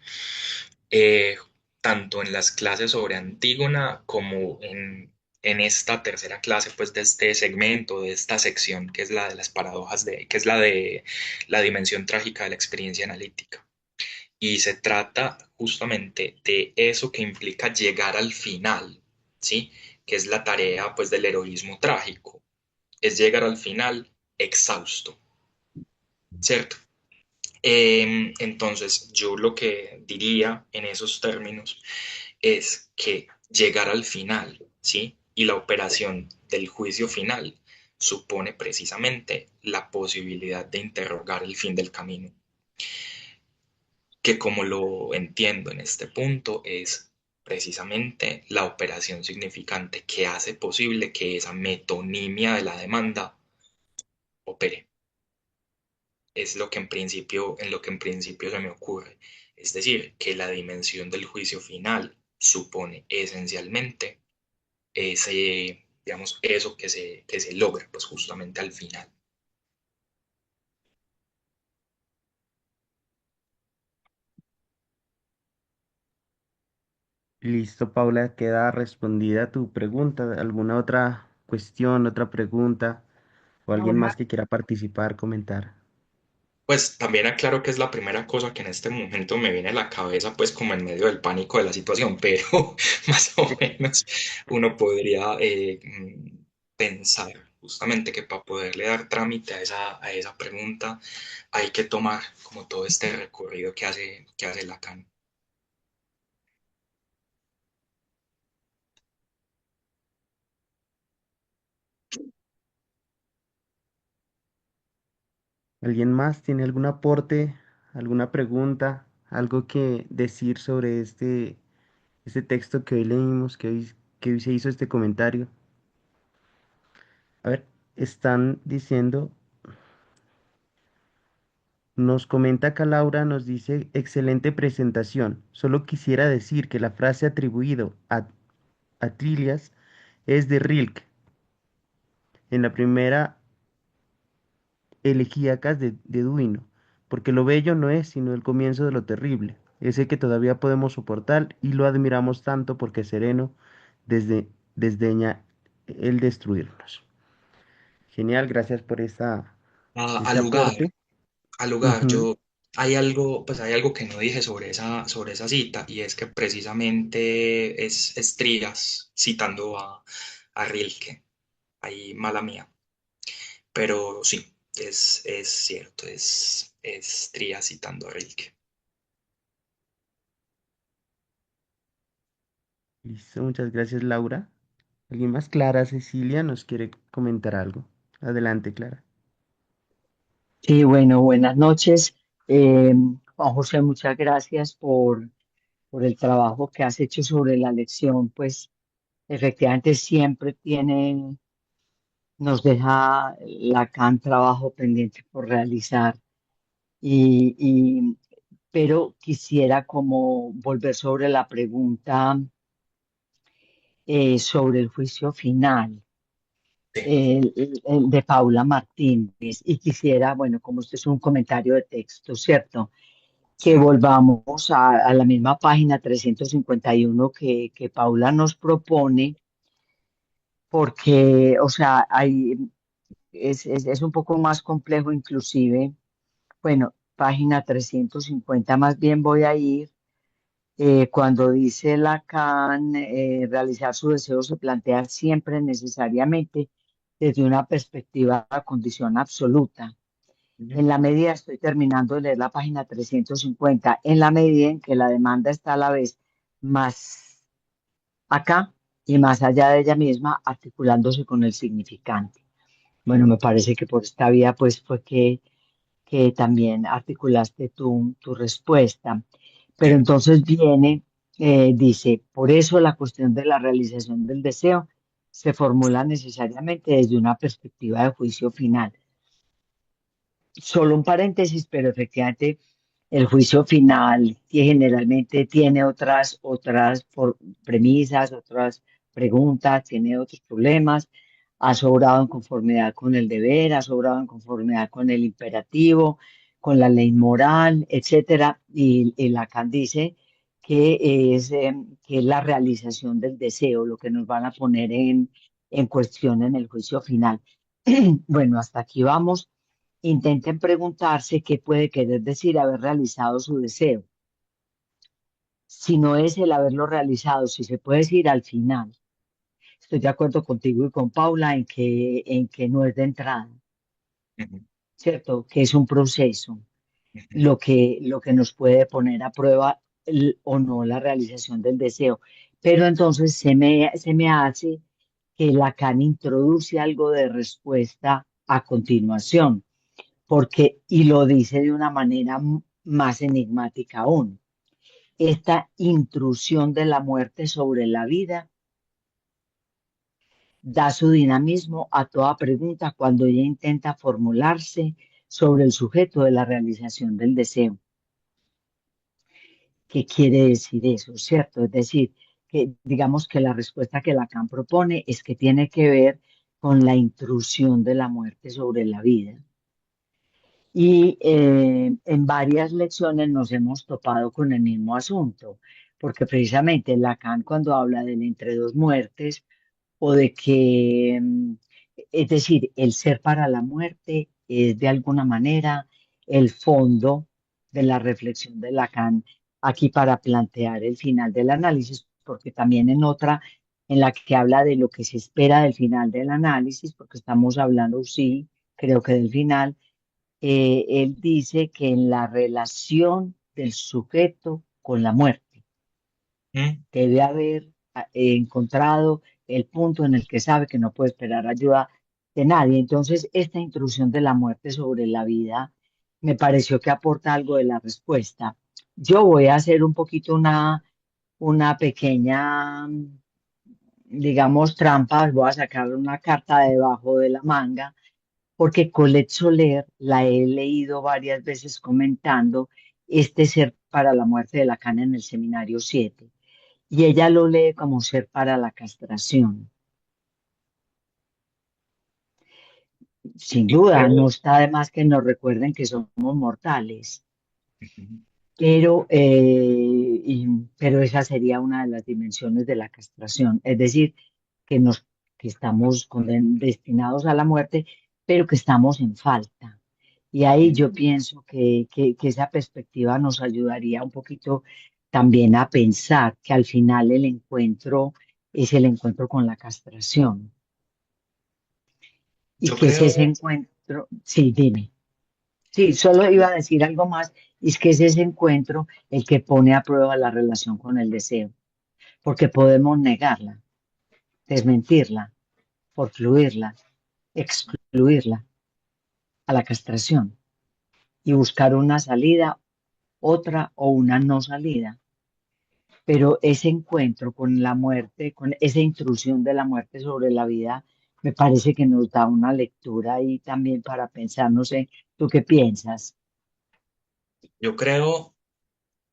eh, tanto en las clases sobre Antígona como en esta tercera clase, pues de este segmento, de esta sección, que es la de las paradojas que es la de la dimensión trágica de la experiencia analítica. Y se trata justamente de eso que implica llegar al final, ¿sí? Que es la tarea, pues, del heroísmo trágico. Es llegar al final exhausto, ¿cierto? Entonces, yo lo que diría en esos términos es que llegar al final, ¿sí? Y la operación del juicio final supone precisamente la posibilidad de interrogar el fin del camino, que como lo entiendo en este punto es precisamente la operación significante que hace posible que esa metonimia de la demanda opere. Es lo que en lo que en principio se me ocurre. Es decir, que la dimensión del juicio final supone esencialmente ese, digamos, eso que se logra, pues justamente al final. Listo, Paula, queda respondida tu pregunta. ¿Alguna otra cuestión, otra pregunta o alguien Ahora, más que quiera participar, comentar? Pues también aclaro que es la primera cosa que en este momento me viene a la cabeza, pues como en medio del pánico de la situación, pero más o menos uno podría pensar justamente que para poderle dar trámite a esa pregunta hay que tomar como todo este recorrido que hace Lacan. ¿Alguien más tiene algún aporte, alguna pregunta, algo que decir sobre este texto que hoy leímos, que hoy se hizo este comentario? A ver, están diciendo, nos comenta acá Laura, nos dice, excelente presentación. Solo quisiera decir que la frase atribuido a Tilias es de Rilke, en la primera elegíacas de Duino, porque lo bello no es sino el comienzo de lo terrible, ese que todavía podemos soportar y lo admiramos tanto porque sereno desdeña el destruirnos. Genial, gracias por Al ese lugar, aporte. al lugar, Ujú. pues hay algo que no dije sobre esa cita, y es que precisamente es Trías citando a Rilke, ahí mala mía, pero sí, es cierto, es Trías citando a Rilke. Listo, muchas gracias, Laura. ¿Alguien más? Clara Cecilia nos quiere comentar algo. Adelante, Clara. Sí, bueno, buenas noches. Juan José, muchas gracias por el trabajo que has hecho sobre la lección. Pues efectivamente siempre nos deja Lacan trabajo pendiente por realizar. Y, y- pero quisiera como volver sobre la pregunta sobre el juicio final, Sí. el de Paula Martínez. Y quisiera, bueno, como este es un comentario de texto, ¿cierto? Que volvamos a la misma página 351 que Paula nos propone, porque, o sea, es un poco más complejo inclusive. Bueno, página 350 más bien voy a ir cuando dice Lacan, realizar su deseo se plantea siempre necesariamente desde una perspectiva de condición absoluta. En la medida, estoy terminando de leer la página 350, en la medida en que la demanda está a la vez más acá y más allá de ella misma, articulándose con el significante. Bueno, me parece que por esta vía, pues fue que también articulaste tu respuesta. Pero Sí. entonces viene, dice, por eso la cuestión de la realización del deseo se formula necesariamente desde una perspectiva de juicio final. Solo un paréntesis, pero efectivamente el juicio final que generalmente tiene premisas, otras preguntas, tiene otros problemas, ha sobrado en conformidad con el deber, ha sobrado en conformidad con el imperativo, con la ley moral, etcétera. Y Lacan dice que es la realización del deseo lo que nos van a poner en cuestión en el juicio final. Bueno, hasta aquí vamos. Intenten preguntarse qué puede querer decir haber realizado su deseo. Si no es el haberlo realizado, si se puede decir al final. Estoy de acuerdo contigo y con Paula en que no es de entrada, Ujú, ¿cierto? Que es un proceso ujú. lo que nos puede poner a prueba o no la realización del deseo. Pero entonces se me hace que Lacan introduce algo de respuesta a continuación y lo dice de una manera más enigmática aún. Esta intrusión de la muerte sobre la vida da su dinamismo a toda pregunta cuando ella intenta formularse sobre el sujeto de la realización del deseo. ¿Qué quiere decir eso? ¿Cierto? Es decir, que digamos que la respuesta que Lacan propone es que tiene que ver con la intrusión de la muerte sobre la vida. Y en varias lecciones nos hemos topado con el mismo asunto. porque precisamente Lacan cuando habla del entre dos muertes, o de que, es decir, el ser para la muerte es de alguna manera el fondo de la reflexión de Lacan aquí para plantear el final del análisis, porque también en otra, en la que habla de lo que se espera del final del análisis, porque estamos hablando, sí, creo que del final, él dice que en la relación del sujeto con la muerte, Mm, debe haber encontrado el punto en el que sabe que no puede esperar ayuda de nadie. Entonces, esta intrusión de la muerte sobre la vida me pareció que aporta algo de la respuesta. Yo voy a hacer un poquito una pequeña, digamos, trampa, voy a sacar una carta debajo de la manga, porque Colette Soler la he leído varias veces comentando este ser para la muerte de Lacan en el seminario 7 y ella lo lee como ser para la castración. Sin Yo duda, no creo, está de más que nos recuerden que somos mortales, ujú, pero esa sería una de las dimensiones de la castración, es decir, que, que estamos destinados a la muerte, pero que estamos en falta. Y ahí yo pienso que esa perspectiva nos ayudaría un poquito también a pensar que al final el encuentro es el encuentro con la castración. ¿Y yo qué es ese creo, encuentro? Sí, dime. Sí, solo iba a decir algo más, y es que es ese encuentro el que pone a prueba la relación con el deseo, porque podemos negarla, desmentirla, forfluirla, excluirla a la castración y buscar una salida, otra o una no salida. Pero ese encuentro con la muerte, con esa intrusión de la muerte sobre la vida, me parece que nos da una lectura ahí también para pensar, no sé, ¿tú qué piensas? yo creo,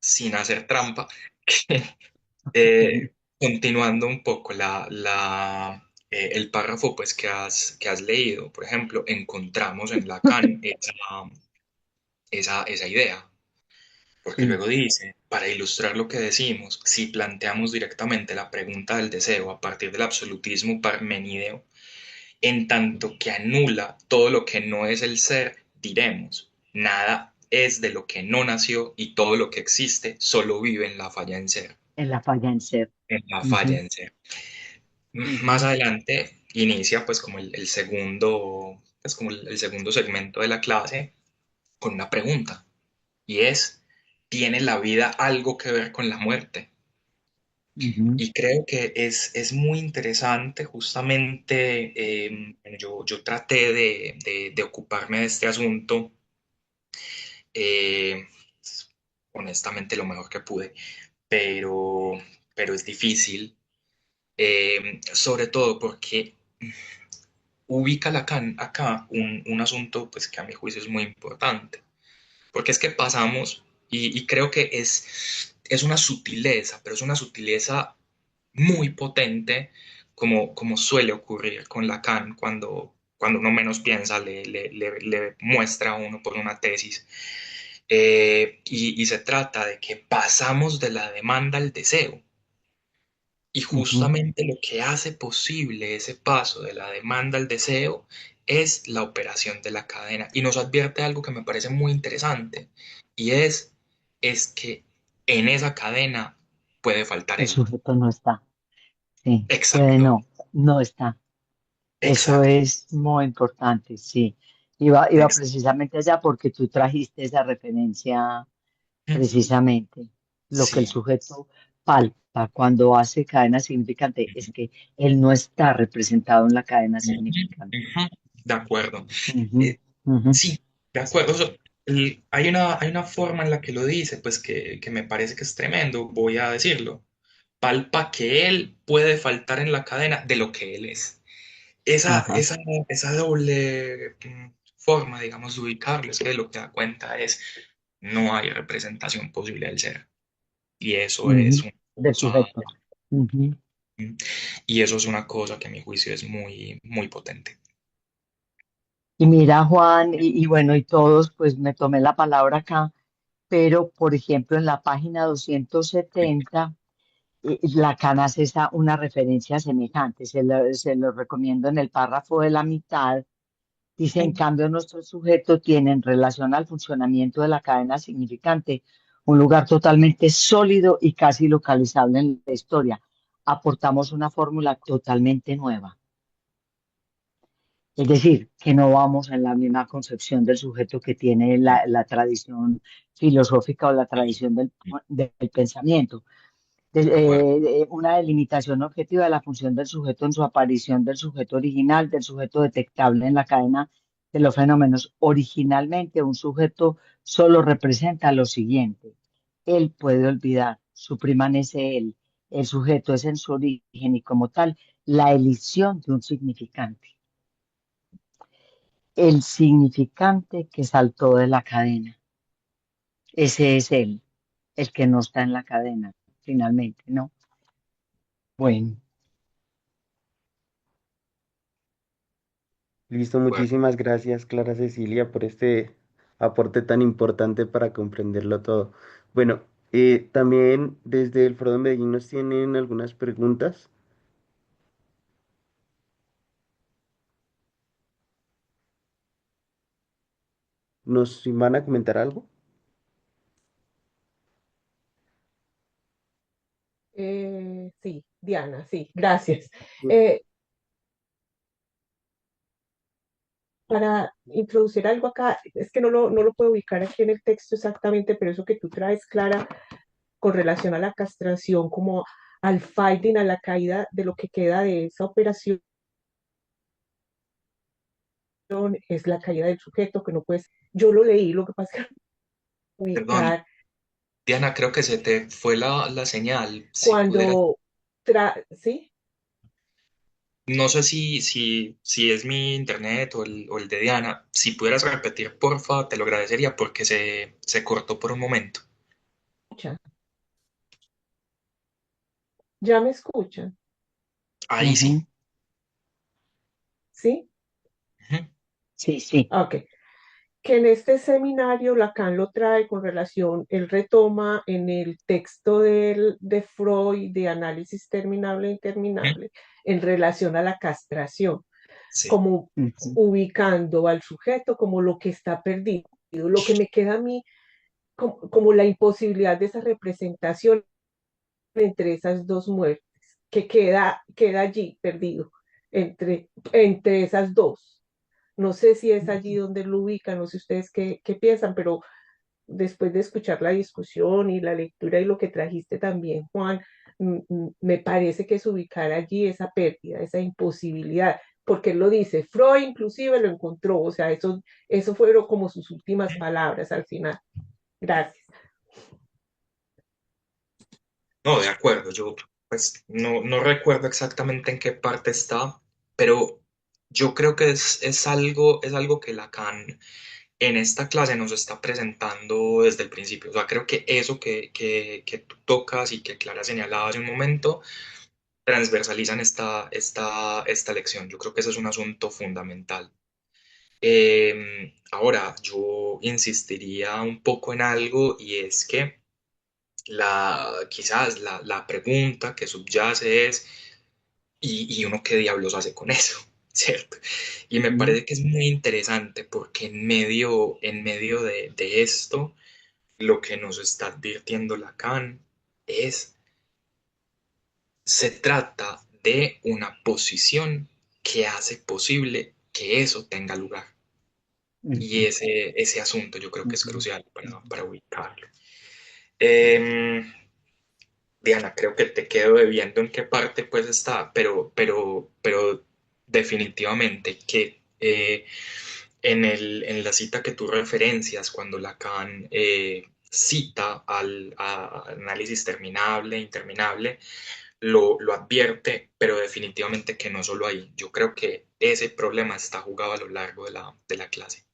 sin hacer trampa, que continuando un poco el párrafo pues, que has leído, por ejemplo, encontramos en Lacan esa idea, porque Sí, luego dice, para ilustrar lo que decimos, si planteamos directamente la pregunta del deseo a partir del absolutismo parmenideo, en tanto que anula todo lo que no es el ser, diremos, nada es de lo que no nació y todo lo que existe solo vive en la falla en ser, en la falla en ser. en la falla Ujú, en ser. Más ujú, adelante inicia pues como el segundo, pues como el segundo segmento de la clase con una pregunta y es, ¿tiene la vida algo que ver con la muerte? ujú, Y creo que es muy interesante, justamente yo traté de ocuparme de este asunto, eh, honestamente lo mejor que pude, pero, pero es difícil, sobre todo porque ubica Lacan acá un asunto pues, que a mi juicio es muy importante, porque es que pasamos, y creo que es una sutileza, pero es una sutileza muy potente, como suele ocurrir con Lacan cuando uno menos piensa, le muestra a uno por una tesis. Y se trata de que pasamos de la demanda al deseo. Y ujú. justamente lo que hace posible ese paso de la demanda al deseo es la operación de la cadena. Y nos advierte algo que me parece muy interesante, y es que en esa cadena puede faltar El él. sujeto no está. Sí, puede Exacto, no, no está. Eso exacto, es muy importante, sí. Iba exacto. precisamente allá porque tú trajiste esa referencia precisamente. Lo que el Sí. sujeto palpa cuando hace cadena significante es que él no está representado en la cadena Ujú, significante. ujú, de acuerdo. Ujú, Eh, ujú. sí, de acuerdo. O sea, hay una forma en la que lo dice, pues que me parece que es tremendo, voy a decirlo. Palpa que él puede faltar en la cadena de lo que él es. Esa, Ajá. esa, esa doble forma, digamos, de ubicarlo, es que lo que da cuenta es no hay representación posible del ser. Y eso es Ujú. una Del cosa, sujeto. Ujú. y eso es una cosa que a mi juicio es muy, muy potente. Y mira, Juan, y bueno, y todos, pues me tomé la palabra acá pero por ejemplo en la página 270 Lacan hace una referencia semejante, se lo recomiendo en el párrafo de la mitad. Dice, en cambio, nuestro sujeto tiene en relación al funcionamiento de la cadena significante un lugar totalmente sólido y casi localizable en la historia. Aportamos una fórmula totalmente nueva. Es decir, que no vamos en la misma concepción del sujeto que tiene la tradición filosófica o la tradición del pensamiento. De acuerdo. Una delimitación objetiva de la función del sujeto en su aparición del sujeto original, del sujeto detectable en la cadena de los fenómenos. Originalmente, un sujeto solo representa lo siguiente. Él puede olvidar, su permanece él. El sujeto es en su origen y como tal, la elección de un significante. El significante que saltó de la cadena. Ese es él, el que no está en la cadena, finalmente, ¿no? Bueno. Listo, Bueno, muchísimas gracias, Clara Cecilia, por este aporte tan importante para comprenderlo todo. Bueno, también desde el Foro de Medellín nos tienen algunas preguntas. ¿Nos van a comentar algo? Sí, Diana, sí, gracias. Sí. Eh, para introducir algo acá, es que no lo puedo ubicar aquí en el texto exactamente, pero eso que tú traes, Clara, con relación a la castración, como al fighting, a la caída de lo que queda de esa operación, es la caída del sujeto, que no puedes, yo lo leí, lo que pasa es que no puedo perdón, ubicar Diana, creo que se te fue la señal. Si pudiera, cuando, ¿sí? no sé si es mi internet o el de Diana. Si pudieras repetir, porfa, te lo agradecería porque se cortó por un momento. Escucha, ¿ya me escuchan? Ahí sí. Ujú. ¿Sí? Ujú. Sí, sí. Ok. Que en este seminario Lacan lo trae con relación, él retoma en el texto de Freud de análisis terminable e Ujú. interminable en relación a la castración, Sí. como Ujú. ubicando al sujeto como lo que está perdido. Lo que me queda a mí como la imposibilidad de esa representación entre esas dos muertes, que queda allí perdido entre esas dos. No sé si es allí donde lo ubican, no sé ustedes qué piensan, pero después de escuchar la discusión y la lectura y lo que trajiste también, Juan, me parece que es ubicar allí esa pérdida, esa imposibilidad, porque él lo dice, Freud inclusive lo encontró, o sea, eso fueron como sus últimas palabras al final. Gracias. No, de acuerdo. Yo pues no recuerdo exactamente en qué parte está, pero yo creo que es algo que Lacan en esta clase nos está presentando desde el principio. O sea, creo que eso que tú tocas y que Clara señalaba hace un momento, transversalizan esta lección. Yo creo que ese es un asunto fundamental. Ahora, yo insistiría un poco en algo y es que quizás la pregunta que subyace es, ¿y uno qué diablos hace con eso? ¿Cierto? Y me Ujú. parece que es muy interesante porque en medio de esto, lo que nos está advirtiendo Lacan es, se trata de una posición que hace posible que eso tenga lugar. Y Ujú. ese asunto yo creo que es Ujú. crucial para ubicarlo. Em, Diana, creo que te quedo debiendo en qué parte pues está, pero definitivamente que en la cita que tú referencias, cuando Lacan cita al análisis terminable, interminable, lo advierte, pero definitivamente que no solo ahí. Yo creo que ese problema está jugado a lo largo de la clase.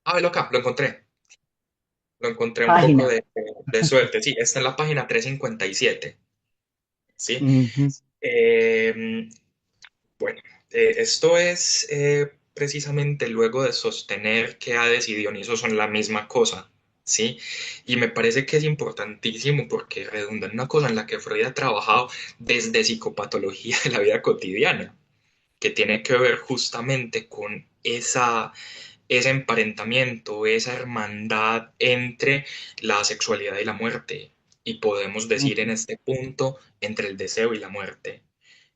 Ah, velo acá, lo encontré. lo encontré un poco Página. de suerte. Sí, está en la página 357. ¿Sí? Ujú, Eh, bueno, esto es precisamente luego de sostener que Hades y Dioniso son la misma cosa, ¿sí? Y me parece que es importantísimo porque redunda en una cosa en la que Freud ha trabajado desde psicopatología de la vida cotidiana, que tiene que ver justamente con ese emparentamiento, esa hermandad entre la sexualidad y la muerte. Y podemos decir en ujú. este punto entre el deseo y la muerte.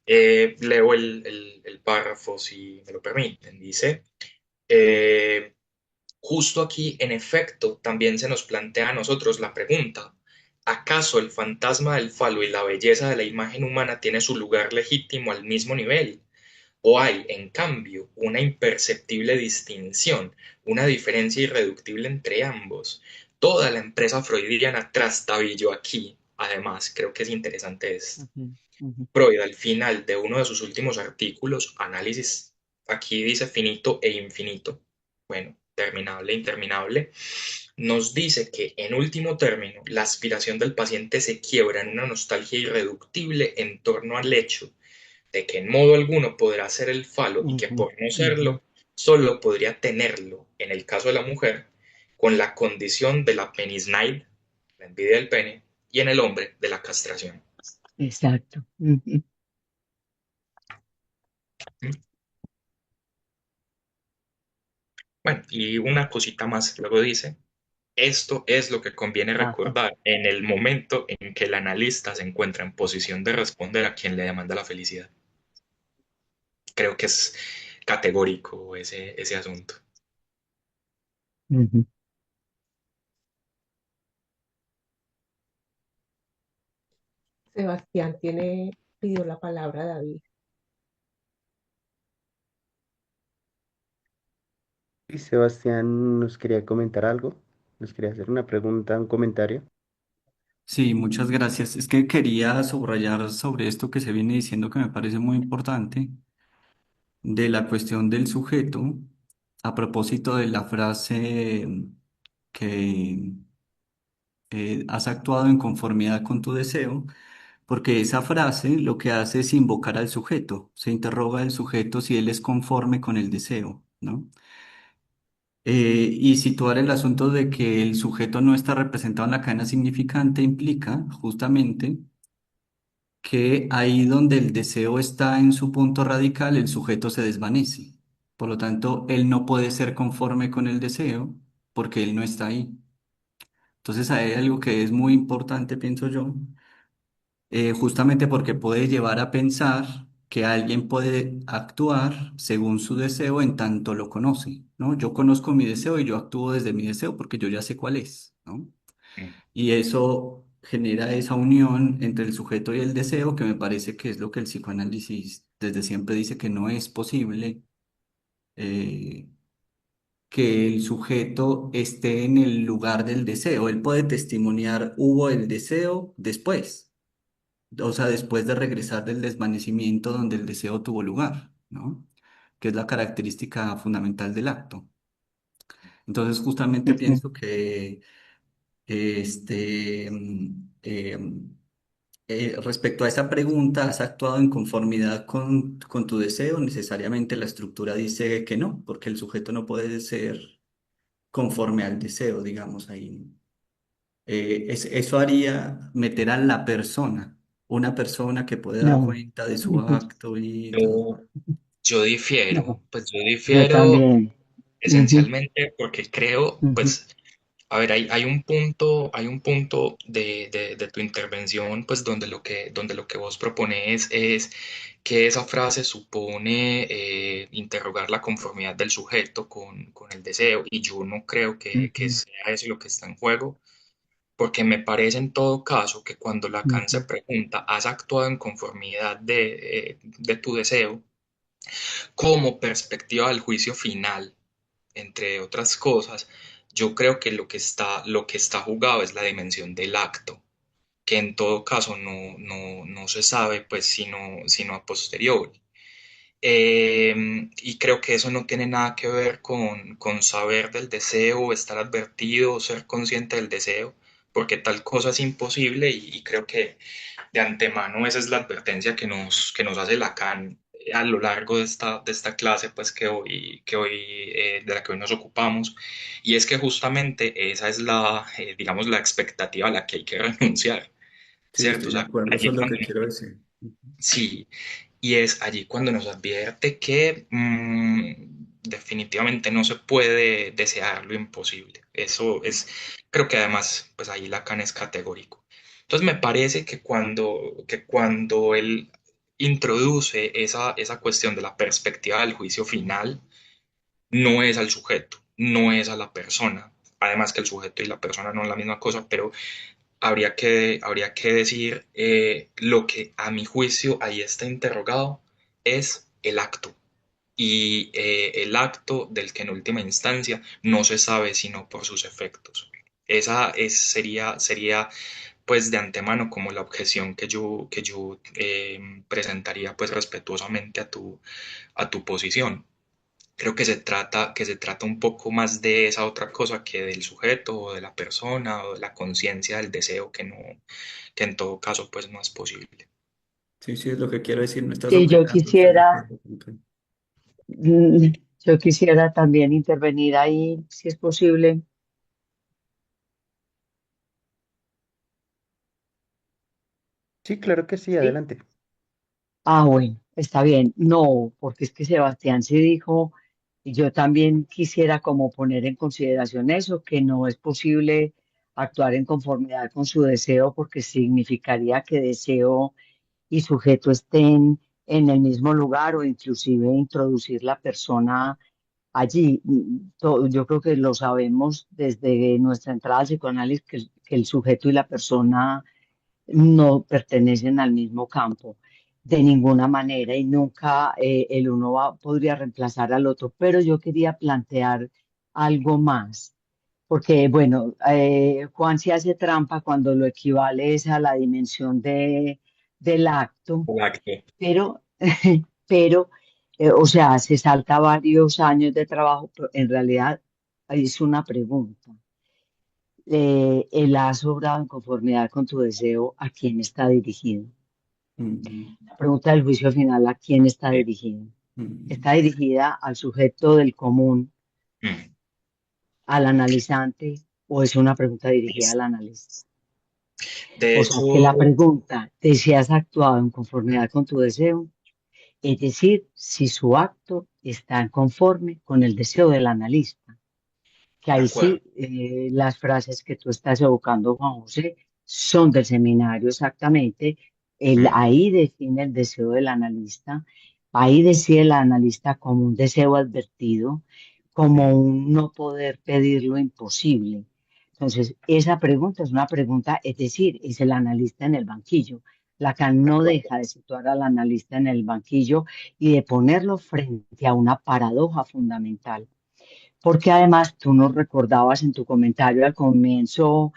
Leo el párrafo si me lo permiten. Dice, eh, justo aquí, en efecto, también se nos plantea a nosotros la pregunta, ¿acaso el fantasma del falo y la belleza de la imagen humana tiene su lugar legítimo al mismo nivel? ¿O hay, en cambio, una imperceptible distinción, una diferencia irreductible entre ambos? Toda la empresa freudiana trastabilló aquí. Además, creo que es interesante esto. Ujú, ujú. Freud, al final de uno de sus últimos artículos, Análisis, aquí dice finito e infinito, bueno, terminable e interminable, nos dice que, en último término, la aspiración del paciente se quiebra en una nostalgia irreductible en torno al hecho de que en modo alguno podrá ser el falo y que Ujú, por no ujú. serlo, solo podría tenerlo, en el caso de la mujer, con la condición de la penisnaid, la envidia del pene, y en el hombre de la castración. Exacto. Ujú. Bueno, y una cosita más, luego dice, esto es lo que conviene Ajá. recordar en el momento en que el analista se encuentra en posición de responder a quien le demanda la felicidad. Creo que es categórico ese asunto. Ujú. Sebastián pidió la palabra, David. Y Sebastián nos quería comentar algo, nos quería hacer una pregunta, un comentario. Sí, muchas gracias. Es que quería subrayar sobre esto que se viene diciendo que me parece muy importante, de la cuestión del sujeto, a propósito de la frase que has actuado en conformidad con tu deseo, porque esa frase lo que hace es invocar al sujeto, se interroga al sujeto si él es conforme con el deseo, ¿no? Y situar el asunto de que el sujeto no está representado en la cadena significante implica justamente que ahí donde el deseo está en su punto radical, el sujeto se desvanece. Por lo tanto, él no puede ser conforme con el deseo porque él no está ahí. Entonces, hay algo que es muy importante, pienso yo, justamente porque puede llevar a pensar que alguien puede actuar según su deseo en tanto lo conoce, ¿no? Yo conozco mi deseo y yo actúo desde mi deseo porque yo ya sé cuál es, ¿no? Mm. Y eso genera esa unión entre el sujeto y el deseo, que me parece que es lo que el psicoanálisis desde siempre dice que no es posible, eh, que el sujeto esté en el lugar del deseo. Él puede testimoniar, hubo el deseo después, o sea, después de regresar del desvanecimiento donde el deseo tuvo lugar, ¿no? Que es la característica fundamental del acto. Entonces, justamente Ujú. pienso que respecto a esa pregunta, ¿has actuado en conformidad con tu deseo? Necesariamente la estructura dice que no, porque el sujeto no puede ser conforme al deseo, digamos ahí. Eso haría meter a la persona, una persona que puede dar No. cuenta de su Ujú. acto y todo. Yo, yo No. difiero, pues yo Yo difiero también. Ujú, esencialmente porque creo, ujú, pues, a ver, hay un punto de tu intervención, pues, donde lo que vos propones es que esa frase supone interrogar la conformidad del sujeto con el deseo, y yo no creo que ujú, sea eso lo que está en juego, porque me parece en todo caso que cuando Lacan se ujú, pregunta, ¿has actuado en conformidad de tu deseo? Como perspectiva del juicio final, entre otras cosas, yo creo que lo que está jugado es la dimensión del acto, que en todo caso no se sabe, pues, sino a posteriori. Y creo que eso no tiene nada que ver con saber del deseo, estar advertido o ser consciente del deseo, porque tal cosa es imposible y creo que de antemano esa es la advertencia que nos hace Lacan a lo largo de esta clase pues de la que hoy nos ocupamos, y es que justamente esa es digamos, la expectativa a la que hay que renunciar, Sí, ¿cierto? O estoy de sea, acuerdo, eso allí es lo cuando que quiero decir. Ujú. sí, y es allí cuando nos advierte que definitivamente no se puede desear lo imposible. Eso es, creo que además, pues ahí Lacan es categórico. Entonces me parece que cuando él introduce esa cuestión de la perspectiva del juicio final, no es al sujeto, no es a la persona. Además que el sujeto y la persona no es la misma cosa, pero habría que decir, lo que a mi juicio ahí está interrogado es el acto. Y el acto del que en última instancia no se sabe sino por sus efectos. Sería pues de antemano como la objeción que yo presentaría pues respetuosamente a tu posición. Creo que se trata un poco más de esa otra cosa que del sujeto o de la persona o de la conciencia del deseo que en todo caso pues no es posible. Sí, sí, es lo que quiero decir, no estás Sí, objetando, estoy de acuerdo contigo. mm, yo quisiera también intervenir ahí, si es posible. Sí, claro que sí, Sí. adelante. Ah, bueno, está bien. No, porque es que Sebastián sí dijo, y yo también quisiera como poner en consideración eso, que no es posible actuar en conformidad con su deseo, porque significaría que deseo y sujeto estén en el mismo lugar o inclusive introducir la persona allí. Yo creo que lo sabemos desde nuestra entrada al psicoanálisis, que el sujeto y la persona no pertenecen al mismo campo de ninguna manera y nunca el uno podría reemplazar al otro. Pero yo quería plantear algo más, porque bueno, Juan se hace trampa cuando lo equivale es a la dimensión del acto, Exacto. pero, pero o sea, se salta varios años de trabajo, pero en realidad ahí es una pregunta. ¿El has obrado en conformidad con tu deseo? ¿A quién está dirigido? Mm, La pregunta del juicio final, ¿a quién está Sí. dirigido? ¿Está mm. dirigida al sujeto del común, Mm. al analizante, o es una pregunta dirigida al analista? De O sea, que la hecho, pregunta de si has actuado en conformidad con tu deseo, es decir, si su acto está en conforme con el deseo del analista. Que de ahí acuerdo. sí, las frases que tú estás evocando, Juan José, son del seminario exactamente. Mm. Ahí define el deseo del analista, ahí decide el analista como un deseo advertido, como Mm. un no poder pedir lo imposible. Entonces, esa pregunta es una pregunta, es decir, es el analista en el banquillo. Lacan De no acuerdo. deja de situar al analista en el banquillo y de ponerlo frente a una paradoja fundamental, porque además tú nos recordabas en tu comentario al comienzo,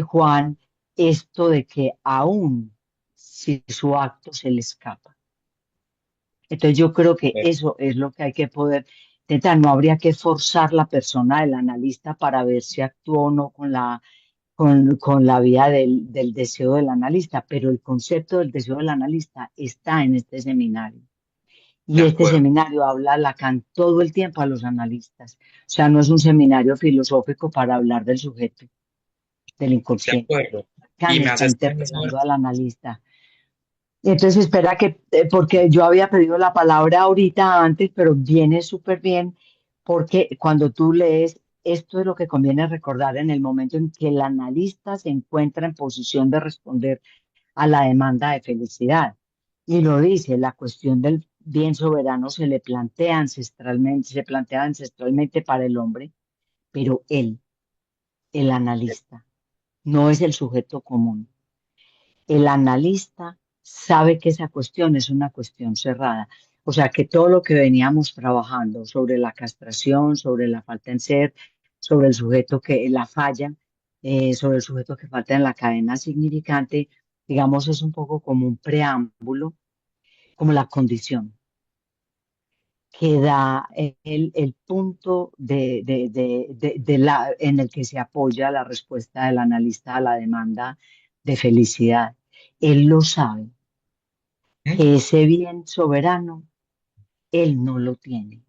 Juan, esto de que aún si su acto se le escapa. Entonces yo creo que eso es lo que hay que poder intentar. No habría que forzar la persona del analista para ver si actuó o no con la vía del deseo del analista, pero el concepto del deseo del analista está en este seminario. De Y este acuerdo. seminario habla Lacan todo el tiempo a los analistas. O sea, no es un seminario filosófico para hablar del sujeto, del De inconsciente. acuerdo. Lacan Y me está haces pensar. interpelando al analista. Entonces, espera que, porque yo había pedido la palabra ahorita antes, pero viene súper bien, porque cuando tú lees, esto es lo que conviene recordar en el momento en que el analista se encuentra en posición de responder a la demanda de felicidad. Y lo dice, la cuestión del bien soberano se plantea ancestralmente para el hombre, pero él, el analista, no es el sujeto común. El analista sabe que esa cuestión es una cuestión cerrada. O sea, que todo lo que veníamos trabajando sobre la castración, sobre la falta en ser, sobre el sujeto que la falla, sobre el sujeto que falta en la cadena significante, digamos, es un poco como un preámbulo, como la condición. que da el punto en el que se apoya la respuesta del analista a la demanda de felicidad. Él lo sabe, Ujú, que ese bien soberano, él no lo tiene.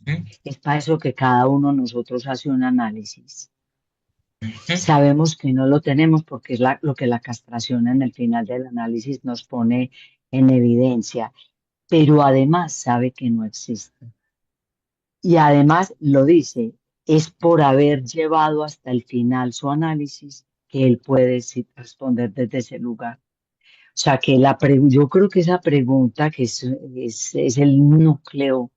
ujú, Es para eso que cada uno de nosotros hace un análisis. ujú. Sabemos que no lo tenemos porque es lo que la castración en el final del análisis nos pone en evidencia, pero además sabe que no existe. Y además lo dice, es por haber llevado hasta el final su análisis que él puede responder desde ese lugar. O sea que yo creo que esa pregunta, que es el núcleo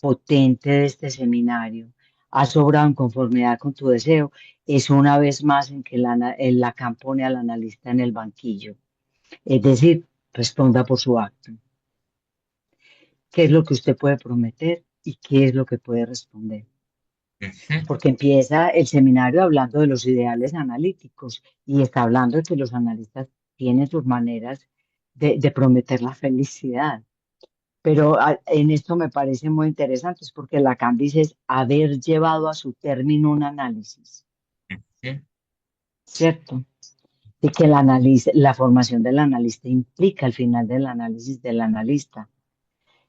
potente de este seminario, ¿has obrado en conformidad con tu deseo? Es una vez más en que el Lacan pone al analista en el banquillo. Es decir, responda por su acto. ¿Qué es lo que usted puede prometer y qué es lo que puede responder? Ujú. Porque empieza el seminario hablando de los ideales analíticos y está hablando de que los analistas tienen sus maneras de prometer la felicidad. Pero en esto me parece muy interesante, es porque Lacan dice es haber llevado a su término un análisis, Ujú. ¿cierto? Y que la formación del analista implica el final del análisis del analista.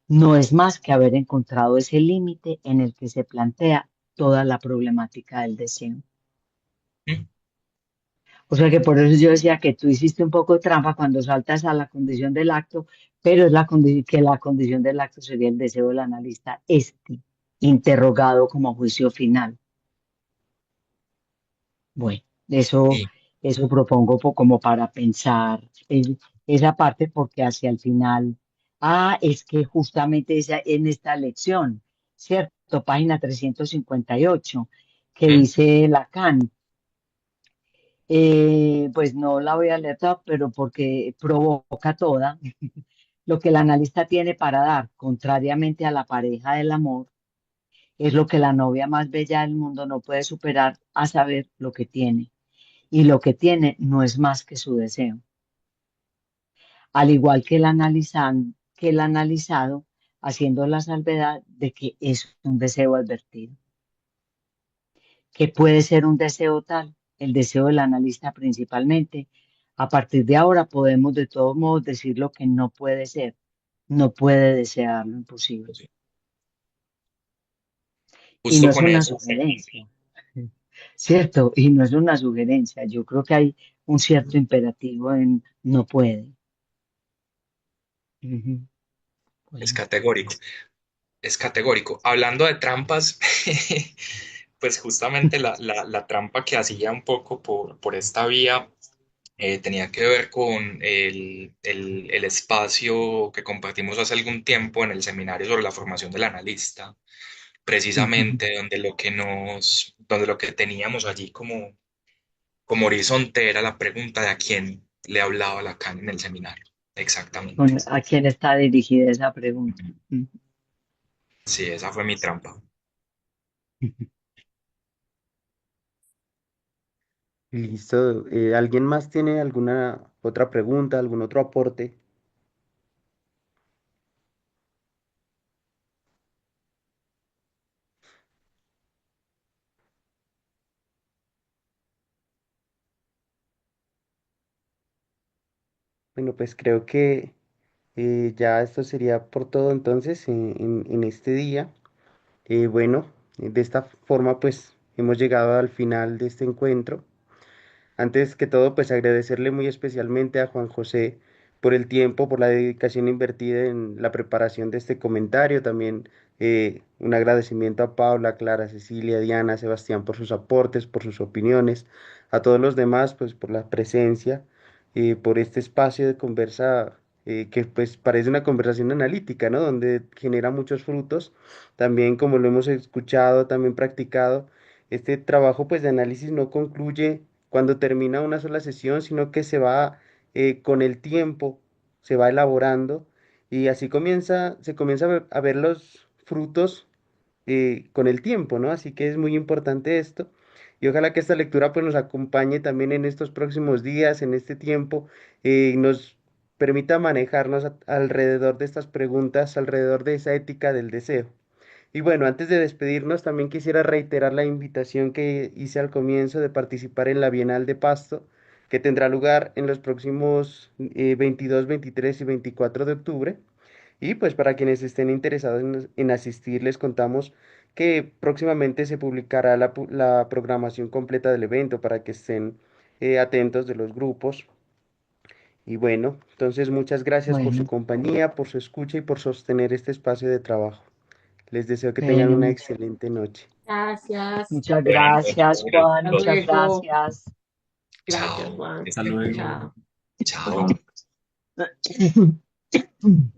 No es más que haber encontrado ese límite en el que se plantea toda la problemática del deseo. O sea que por eso yo decía que tú hiciste un poco de trampa cuando saltas a la condición del acto, pero es que la condición del acto sería el deseo del analista, interrogado como juicio final. Bueno, Sí, eso propongo como para pensar esa parte, porque hacia el final, es que justamente en esta lección, ¿cierto? Página 358, que ujú. dice Lacan. Pues no la voy a leer toda, pero porque provoca toda lo que el analista tiene para dar, contrariamente a la pareja del amor, es lo que la novia más bella del mundo no puede superar, a saber lo que tiene. Y lo que tiene no es más que su deseo. Al igual que que el analizado, haciendo la salvedad de que es un deseo advertido. ¿Qué puede ser un deseo tal? El deseo del analista principalmente. A partir de ahora podemos de todos modos decir lo que no puede ser. No puede desear lo imposible. Y no Justo es con una eso. sugerencia, ¿cierto? Y no es una sugerencia. Yo creo que hay un cierto imperativo en no puede. Ujú. Es Bueno. categórico, es categórico. Hablando de trampas, pues justamente la trampa que hacía un poco por esta vía tenía que ver con el espacio que compartimos hace algún tiempo en el seminario sobre la formación del analista, precisamente donde lo que teníamos allí como horizonte era la pregunta de a quién le hablaba Lacan en el seminario. Exactamente. ¿A quién está dirigida esa pregunta? Ujú. Sí, esa fue mi trampa. Listo. ¿Alguien más tiene alguna otra pregunta, algún otro aporte? Bueno, pues creo que ya esto sería por todo entonces en este día. Bueno, de esta forma pues hemos llegado al final de este encuentro. Antes que todo, pues agradecerle muy especialmente a Juan José por el tiempo, por la dedicación invertida en la preparación de este comentario. También un agradecimiento a Paula, Clara, Cecilia, Diana, Sebastián por sus aportes, por sus opiniones. A todos los demás, pues por la presencia, por este espacio de conversa que pues parece una conversación analítica, ¿no? Donde genera muchos frutos. También como lo hemos escuchado, también practicado, este trabajo pues de análisis no concluye cuando termina una sola sesión, sino que se va con el tiempo, se va elaborando y así se comienza a ver los frutos con el tiempo, ¿no? Así que es muy importante esto y ojalá que esta lectura pues nos acompañe también en estos próximos días, en este tiempo, y nos permita manejarnos alrededor de estas preguntas, alrededor de esa ética del deseo. Y bueno, antes de despedirnos, también quisiera reiterar la invitación que hice al comienzo de participar en la Bienal de Pasto, que tendrá lugar en los próximos 22, 23 y 24 de octubre. Y pues para quienes estén interesados en asistir, les contamos que próximamente se publicará la programación completa del evento para que estén atentos de los grupos. Y bueno, entonces muchas gracias por su Bueno, compañía, por su escucha y por sostener este espacio de trabajo. Les deseo que tengan bueno, una excelente noche. Gracias. muchas Bueno, gracias, Juan, Hasta muchas luego. gracias. Gracias, chao, que Juan. Hasta estén muy bien. luego. Chao. Chao.